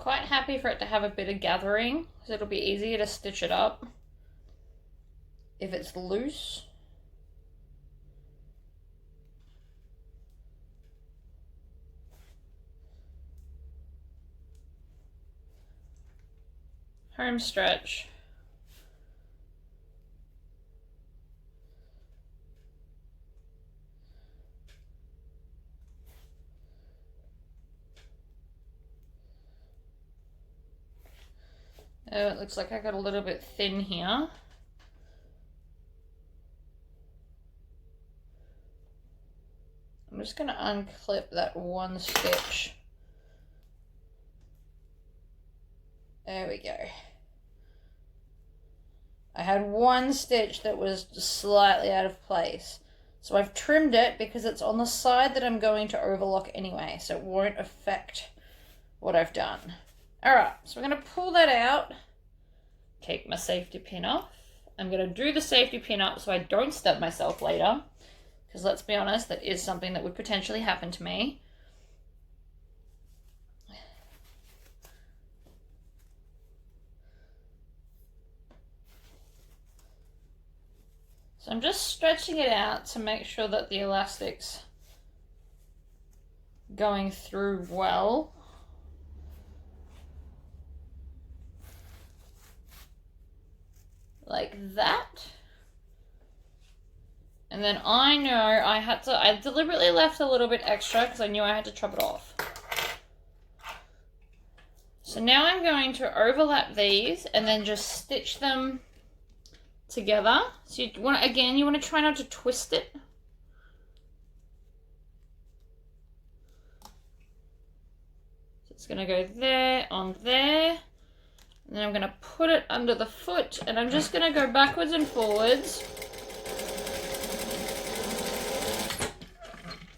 quite happy for it to have a bit of gathering, because it'll be easier to stitch it up if it's loose. Home stretch. Oh, it looks like I got a little bit thin here. I'm just going to unclip that one stitch. There we go. I had one stitch that was slightly out of place. So I've trimmed it because it's on the side that I'm going to overlock anyway, so it won't affect what I've done. Alright, so we're going to pull that out, take my safety pin off. I'm going to do the safety pin up so I don't stab myself later, because let's be honest, that is something that would potentially happen to me. So I'm just stretching it out to make sure that the elastic's going through well. Like that. And then I know I deliberately left a little bit extra because I knew I had to chop it off. So now I'm going to overlap these and then just stitch them together. So you want to try not to twist it. So it's going to go there, on there. And then I'm going to put it under the foot, and I'm just going to go backwards and forwards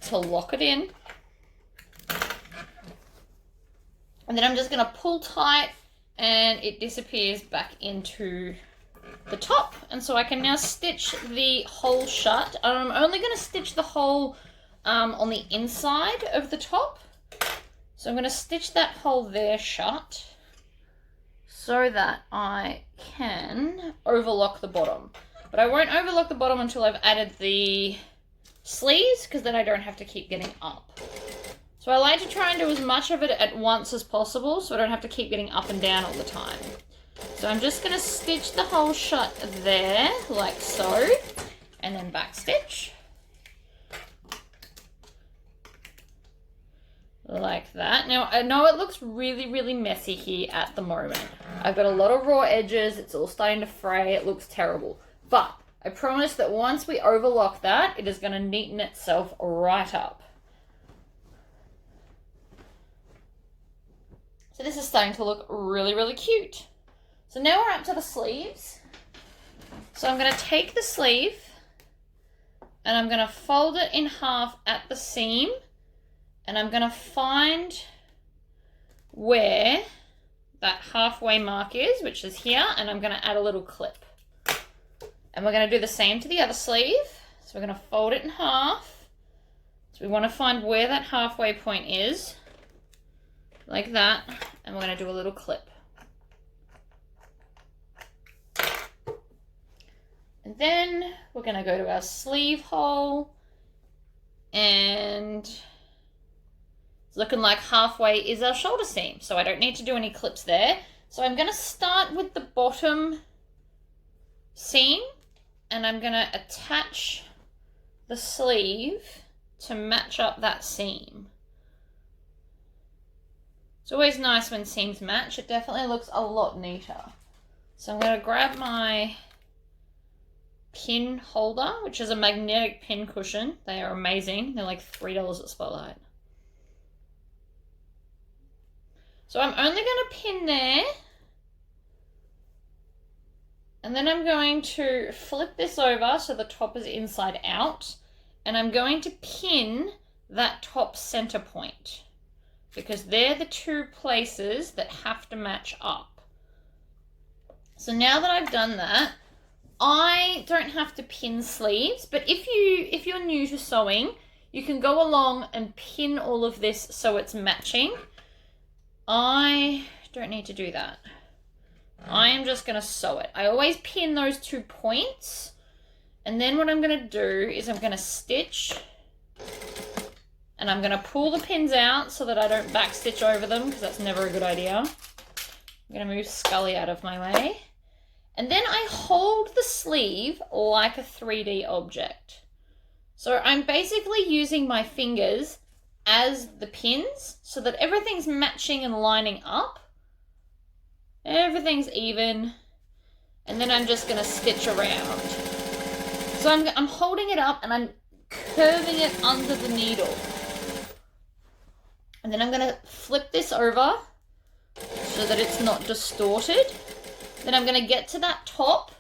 to lock it in. And then I'm just going to pull tight and it disappears back into the top. And so I can now stitch the hole shut. I'm only going to stitch the hole on the inside of the top. So I'm going to stitch that hole there shut, so that I can overlock the bottom. But I won't overlock the bottom until I've added the sleeves, because then I don't have to keep getting up. So I like to try and do as much of it at once as possible, so I don't have to keep getting up and down all the time. So I'm just going to stitch the hole shut there, like so, and then back stitch. Like that. Now, I know it looks really, really messy here at the moment. I've got a lot of raw edges. It's all starting to fray. It looks terrible. But I promise that once we overlock that, it is going to neaten itself right up. So this is starting to look really, really cute. So now we're up to the sleeves. So I'm going to take the sleeve and I'm going to fold it in half at the seam. And I'm going to find where that halfway mark is, which is here, and I'm going to add a little clip. And we're going to do the same to the other sleeve. So we're going to fold it in half. So we want to find where that halfway point is, like that, and we're going to do a little clip. And then we're going to go to our sleeve hole, and looking like halfway is our shoulder seam, so I don't need to do any clips there. So I'm going to start with the bottom seam, and I'm going to attach the sleeve to match up that seam. It's always nice when seams match. It definitely looks a lot neater. So I'm going to grab my pin holder, which is a magnetic pin cushion. They are amazing. They're like $3 at Spotlight. So I'm only going to pin there, and then I'm going to flip this over so the top is inside out, and I'm going to pin that top center point, because they're the two places that have to match up. So now that I've done that, I don't have to pin sleeves, but if you're new to sewing, you can go along and pin all of this so it's matching. I don't need to do that. I am just going to sew it. I always pin those 2 points. And then what I'm going to do is I'm going to stitch. And I'm going to pull the pins out so that I don't back stitch over them, because that's never a good idea. I'm going to move Scully out of my way. And then I hold the sleeve like a 3D object. So I'm basically using my fingers as the pins so that everything's matching and lining up. Everything's even. And then I'm just going to stitch around. So I'm holding it up and I'm curving it under the needle. And then I'm going to flip this over so that it's not distorted. Then I'm going to get to that top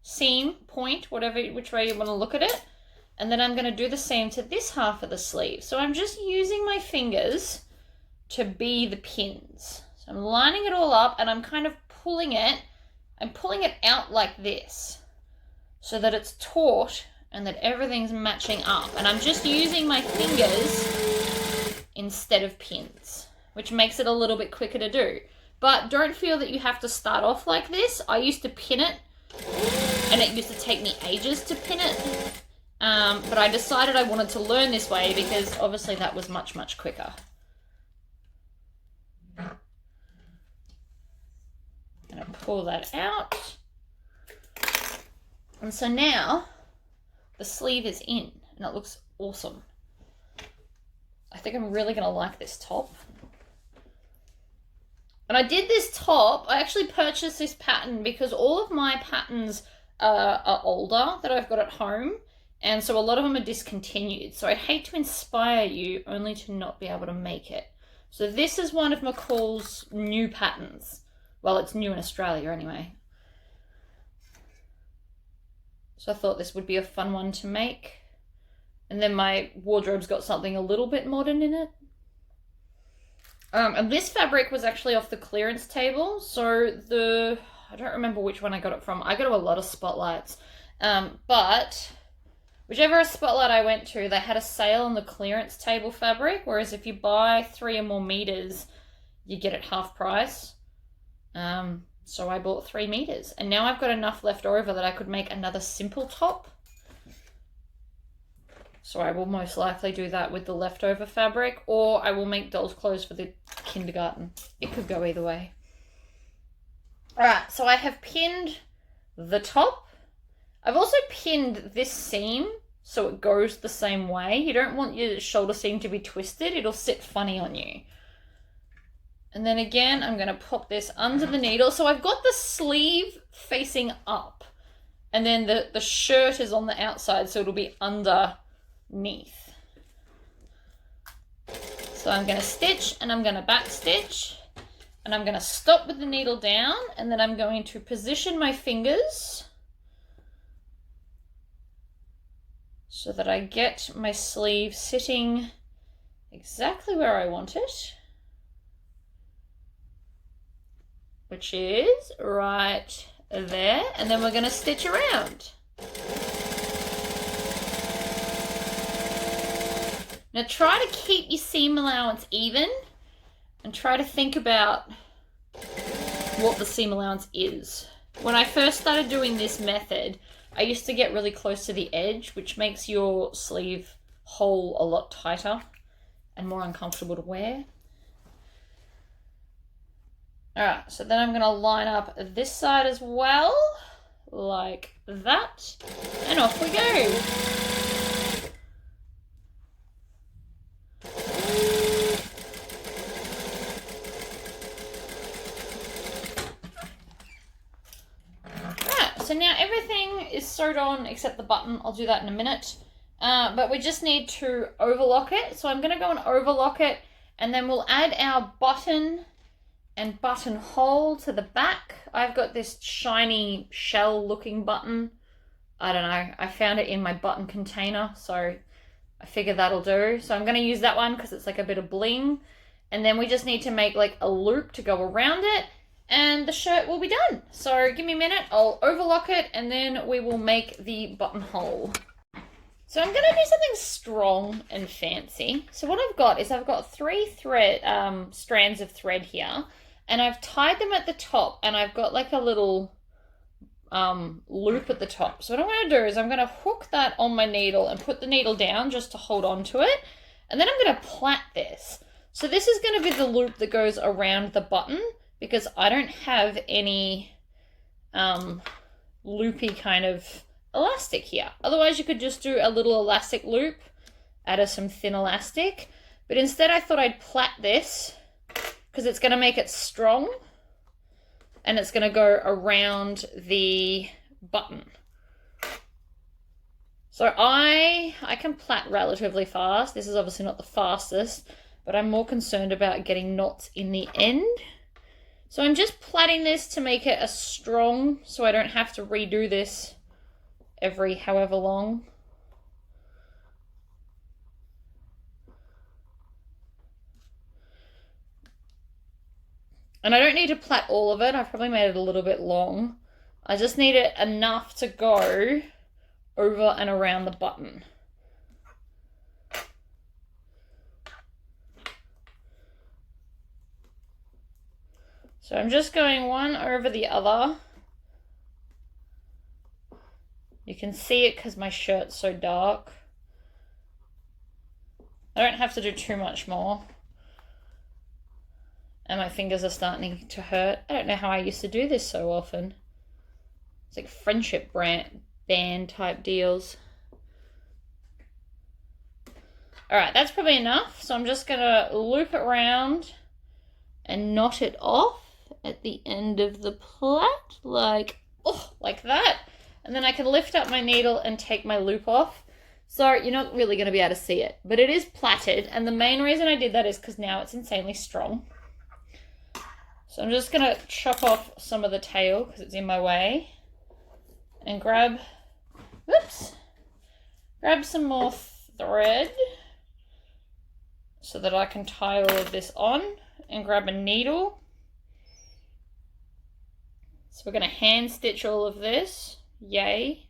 seam point, which way you want to look at it. And then I'm going to do the same to this half of the sleeve. So I'm just using my fingers to be the pins. So I'm lining it all up and I'm kind of pulling it. I'm pulling it out like this so that it's taut and that everything's matching up. And I'm just using my fingers instead of pins, which makes it a little bit quicker to do. But don't feel that you have to start off like this. I used to pin it and it used to take me ages to pin it. But I decided I wanted to learn this way because obviously that was much, much quicker. I'm going to pull that out. And so now the sleeve is in and it looks awesome. I think I'm really going to like this top. And I did this top, I actually purchased this pattern because all of my patterns are older that I've got at home. And so a lot of them are discontinued. So I'd hate to inspire you only to not be able to make it. So this is one of McCall's new patterns. Well, it's new in Australia anyway. So I thought this would be a fun one to make. And then my wardrobe's got something a little bit modern in it. And this fabric was actually off the clearance table. So I don't remember which one I got it from. I got a lot of Spotlights. But whichever Spotlight I went to, they had a sale on the clearance table fabric. Whereas if you buy 3 or more meters, you get it half price. So I bought 3 meters. And now I've got enough left over that I could make another simple top. So I will most likely do that with the leftover fabric, or I will make doll's clothes for the kindergarten. It could go either way. Alright, so I have pinned the top. I've also pinned this seam so it goes the same way. You don't want your shoulder seam to be twisted. It'll sit funny on you. And then again, I'm going to pop this under the needle. So I've got the sleeve facing up. And then the shirt is on the outside, so it'll be underneath. So I'm going to stitch and I'm going to back stitch. And I'm going to stop with the needle down. And then I'm going to position my fingers so that I get my sleeve sitting exactly where I want it, which is right there. And then we're going to stitch around. Now try to keep your seam allowance even and try to think about what the seam allowance is. When I first started doing this method, I used to get really close to the edge, which makes your sleeve hole a lot tighter and more uncomfortable to wear. Alright, so then I'm going to line up this side as well, like that, and off we go. So now everything is sewed on except the button. I'll do that in a minute. But we just need to overlock it. So I'm going to go and overlock it, and then we'll add our button and buttonhole to the back. I've got this shiny shell looking button. I don't know. I found it in my button container, so I figured that'll do. So I'm going to use that one because it's like a bit of bling. And then we just need to make like a loop to go around it, and the shirt will be done. So give me a minute, I'll overlock it, and then we will make the buttonhole. So I'm going to do something strong and fancy. So what I've got is I've got 3 strands of thread here, and I've tied them at the top, and I've got like a little loop at the top. So what I'm going to do is I'm going to hook that on my needle and put the needle down just to hold on to it, and then I'm going to plait this. So this is going to be the loop that goes around the button, because I don't have any loopy kind of elastic here. Otherwise you could just do a little elastic loop out of some thin elastic, but instead I thought I'd plait this because it's going to make it strong and it's going to go around the button. So I can plait relatively fast. This is obviously not the fastest, but I'm more concerned about getting knots in the end. So I'm just plaiting this to make it as strong so I don't have to redo this every however long. And I don't need to plait all of it. I've probably made it a little bit long. I just need it enough to go over and around the button. So I'm just going one over the other. You can see it because my shirt's so dark. I don't have to do too much more. And my fingers are starting to hurt. I don't know how I used to do this so often. It's like friendship band type deals. Alright, that's probably enough. So I'm just going to loop it around and knot it off at the end of the plait, like that. And then I can lift up my needle and take my loop off. So you're not really going to be able to see it, but it is plaited. And the main reason I did that is because now it's insanely strong. So I'm just going to chop off some of the tail because it's in my way. And grab some more thread so that I can tie all of this on, and grab a needle. So we're going to hand stitch all of this. Yay.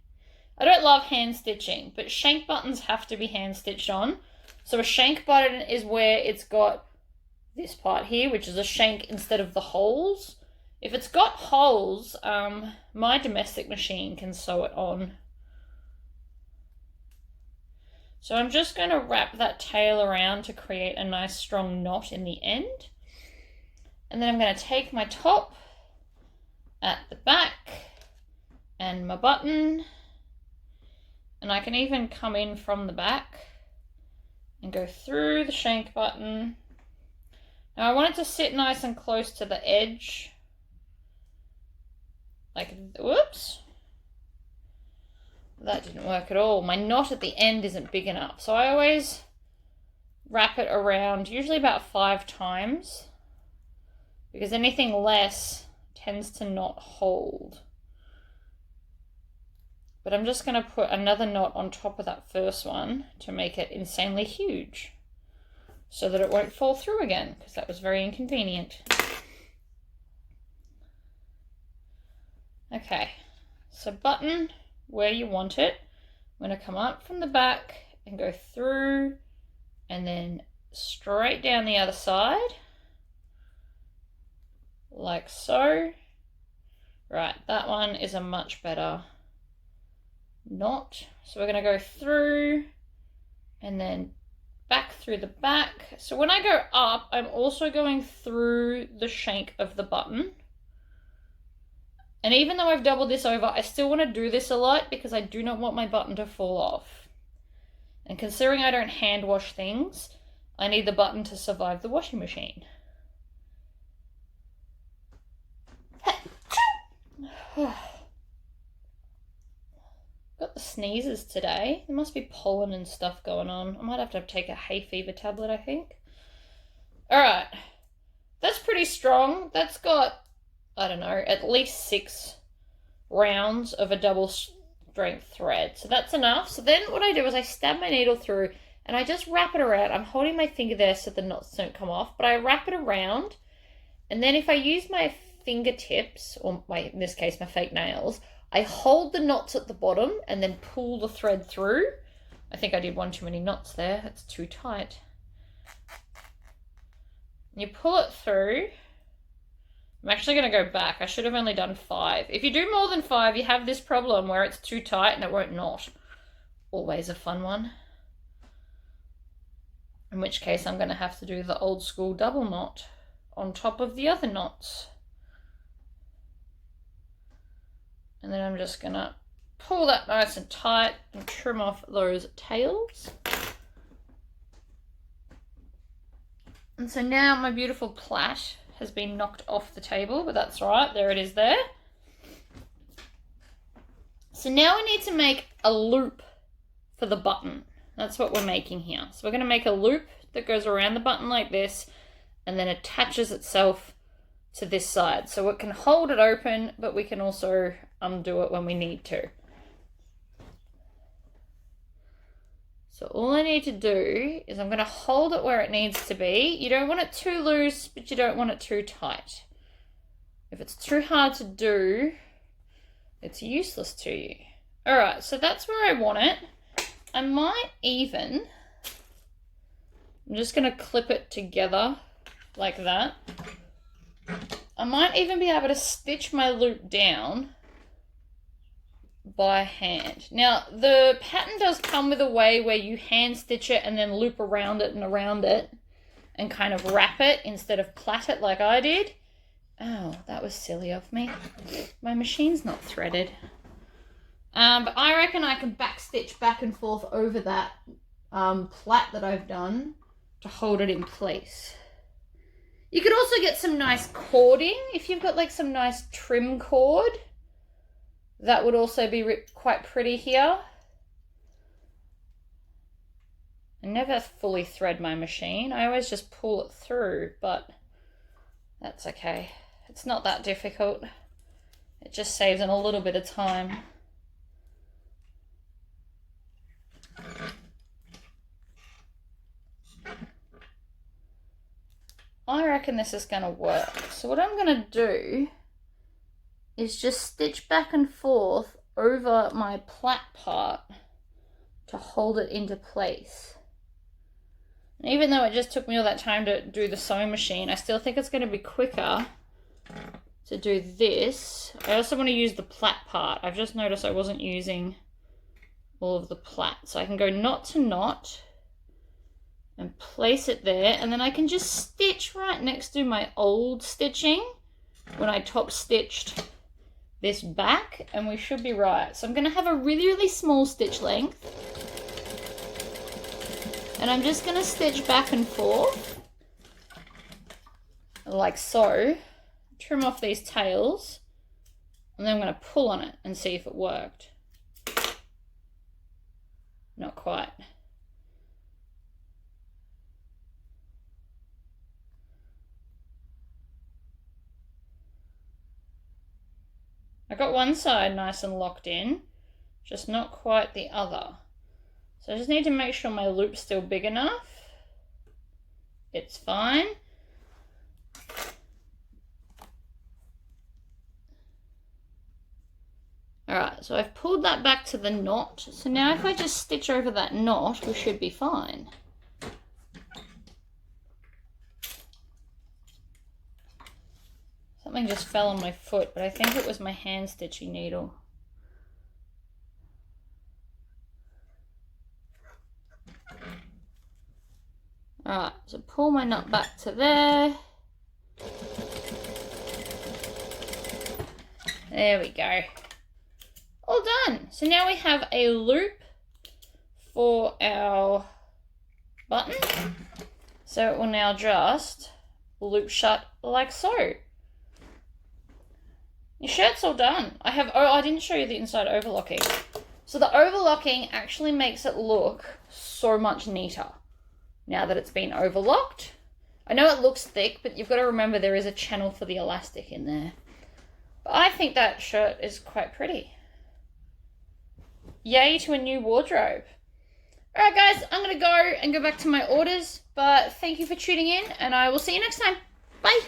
I don't love hand stitching, but shank buttons have to be hand stitched on. So a shank button is where it's got this part here, which is a shank instead of the holes. If it's got holes, my domestic machine can sew it on. So I'm just going to wrap that tail around to create a nice strong knot in the end. And then I'm going to take my top at the back and my button, and I can even come in from the back and go through the shank button. Now I want it to sit nice and close to the edge, like, whoops, that didn't work at all. My knot at the end isn't big enough, so I always wrap it around, usually about 5 times, because anything less tends to not hold. But I'm just going to put another knot on top of that first one to make it insanely huge so that it won't fall through again, because that was very inconvenient. Okay, so button where you want it. I'm going to come up from the back and go through and then straight down the other side, like so. Right, that one is a much better knot. So we're going to go through and then back through the back. So when I go up, I'm also going through the shank of the button. And even though I've doubled this over, I still want to do this a lot because I do not want my button to fall off. And considering I don't hand wash things, I need the button to survive the washing machine. Got the sneezes today. There must be pollen and stuff going on. I might have to take a hay fever tablet, I think. Alright. That's pretty strong. That's got, I don't know, at least 6 rounds of a double strength thread. So that's enough. So then what I do is I stab my needle through and I just wrap it around. I'm holding my finger there so the knots don't come off, but I wrap it around. And then if I use my fingertips, or in this case my fake nails, I hold the knots at the bottom and then pull the thread through. I think I did one too many knots there. That's too tight. You pull it through. I'm actually going to go back. I should have only done 5. If you do more than 5, you have this problem where it's too tight and it won't knot. Always a fun one. In which case I'm going to have to do the old school double knot on top of the other knots. And then I'm just going to pull that nice and tight and trim off those tails. And so now my beautiful plait has been knocked off the table, but that's right, there it is there. So now we need to make a loop for the button. That's what we're making here. So we're going to make a loop that goes around the button like this and then attaches itself to this side. So it can hold it open, but we can also undo it when we need to. So all I need to do is I'm going to hold it where it needs to be. You don't want it too loose, but you don't want it too tight. If it's too hard to do, it's useless to you. All right, so that's where I want it. I might even, I'm just going to clip it together like that. I might even be able to stitch my loop down by hand. Now, the pattern does come with a way where you hand stitch it and then loop around it and kind of wrap it instead of plait it like I did. Oh, that was silly of me. My machine's not threaded. But I reckon I can back stitch back and forth over that plait that I've done to hold it in place. You could also get some nice cording if you've got like some nice trim cord. That would also be quite pretty here. I never fully thread my machine. I always just pull it through, but that's okay. It's not that difficult. It just saves in a little bit of time. I reckon this is going to work. So what I'm going to do is just stitch back and forth over my plait part to hold it into place. And even though it just took me all that time to do the sewing machine, I still think it's going to be quicker to do this. I also want to use the plait part. I've just noticed I wasn't using all of the plait. So I can go knot to knot and place it there, and then I can just stitch right next to my old stitching when I top stitched this back, and we should be right. So I'm going to have a really, really small stitch length, and I'm just going to stitch back and forth like so, trim off these tails, and then I'm going to pull on it and see if it worked. Not quite. I got one side nice and locked in, just not quite the other. So I just need to make sure my loop's still big enough. It's fine. Alright, so I've pulled that back to the knot. So now if I just stitch over that knot, we should be fine. Something just fell on my foot, but I think it was my hand stitching needle. Alright, so pull my knot back to there. There we go. All done. So now we have a loop for our button. So it will now just loop shut like so. Your shirt's all done. I didn't show you the inside overlocking. So the overlocking actually makes it look so much neater now that it's been overlocked. I know it looks thick, but you've got to remember there is a channel for the elastic in there. But I think that shirt is quite pretty. Yay to a new wardrobe. Alright guys, I'm going to go and go back to my orders, but thank you for tuning in, and I will see you next time. Bye!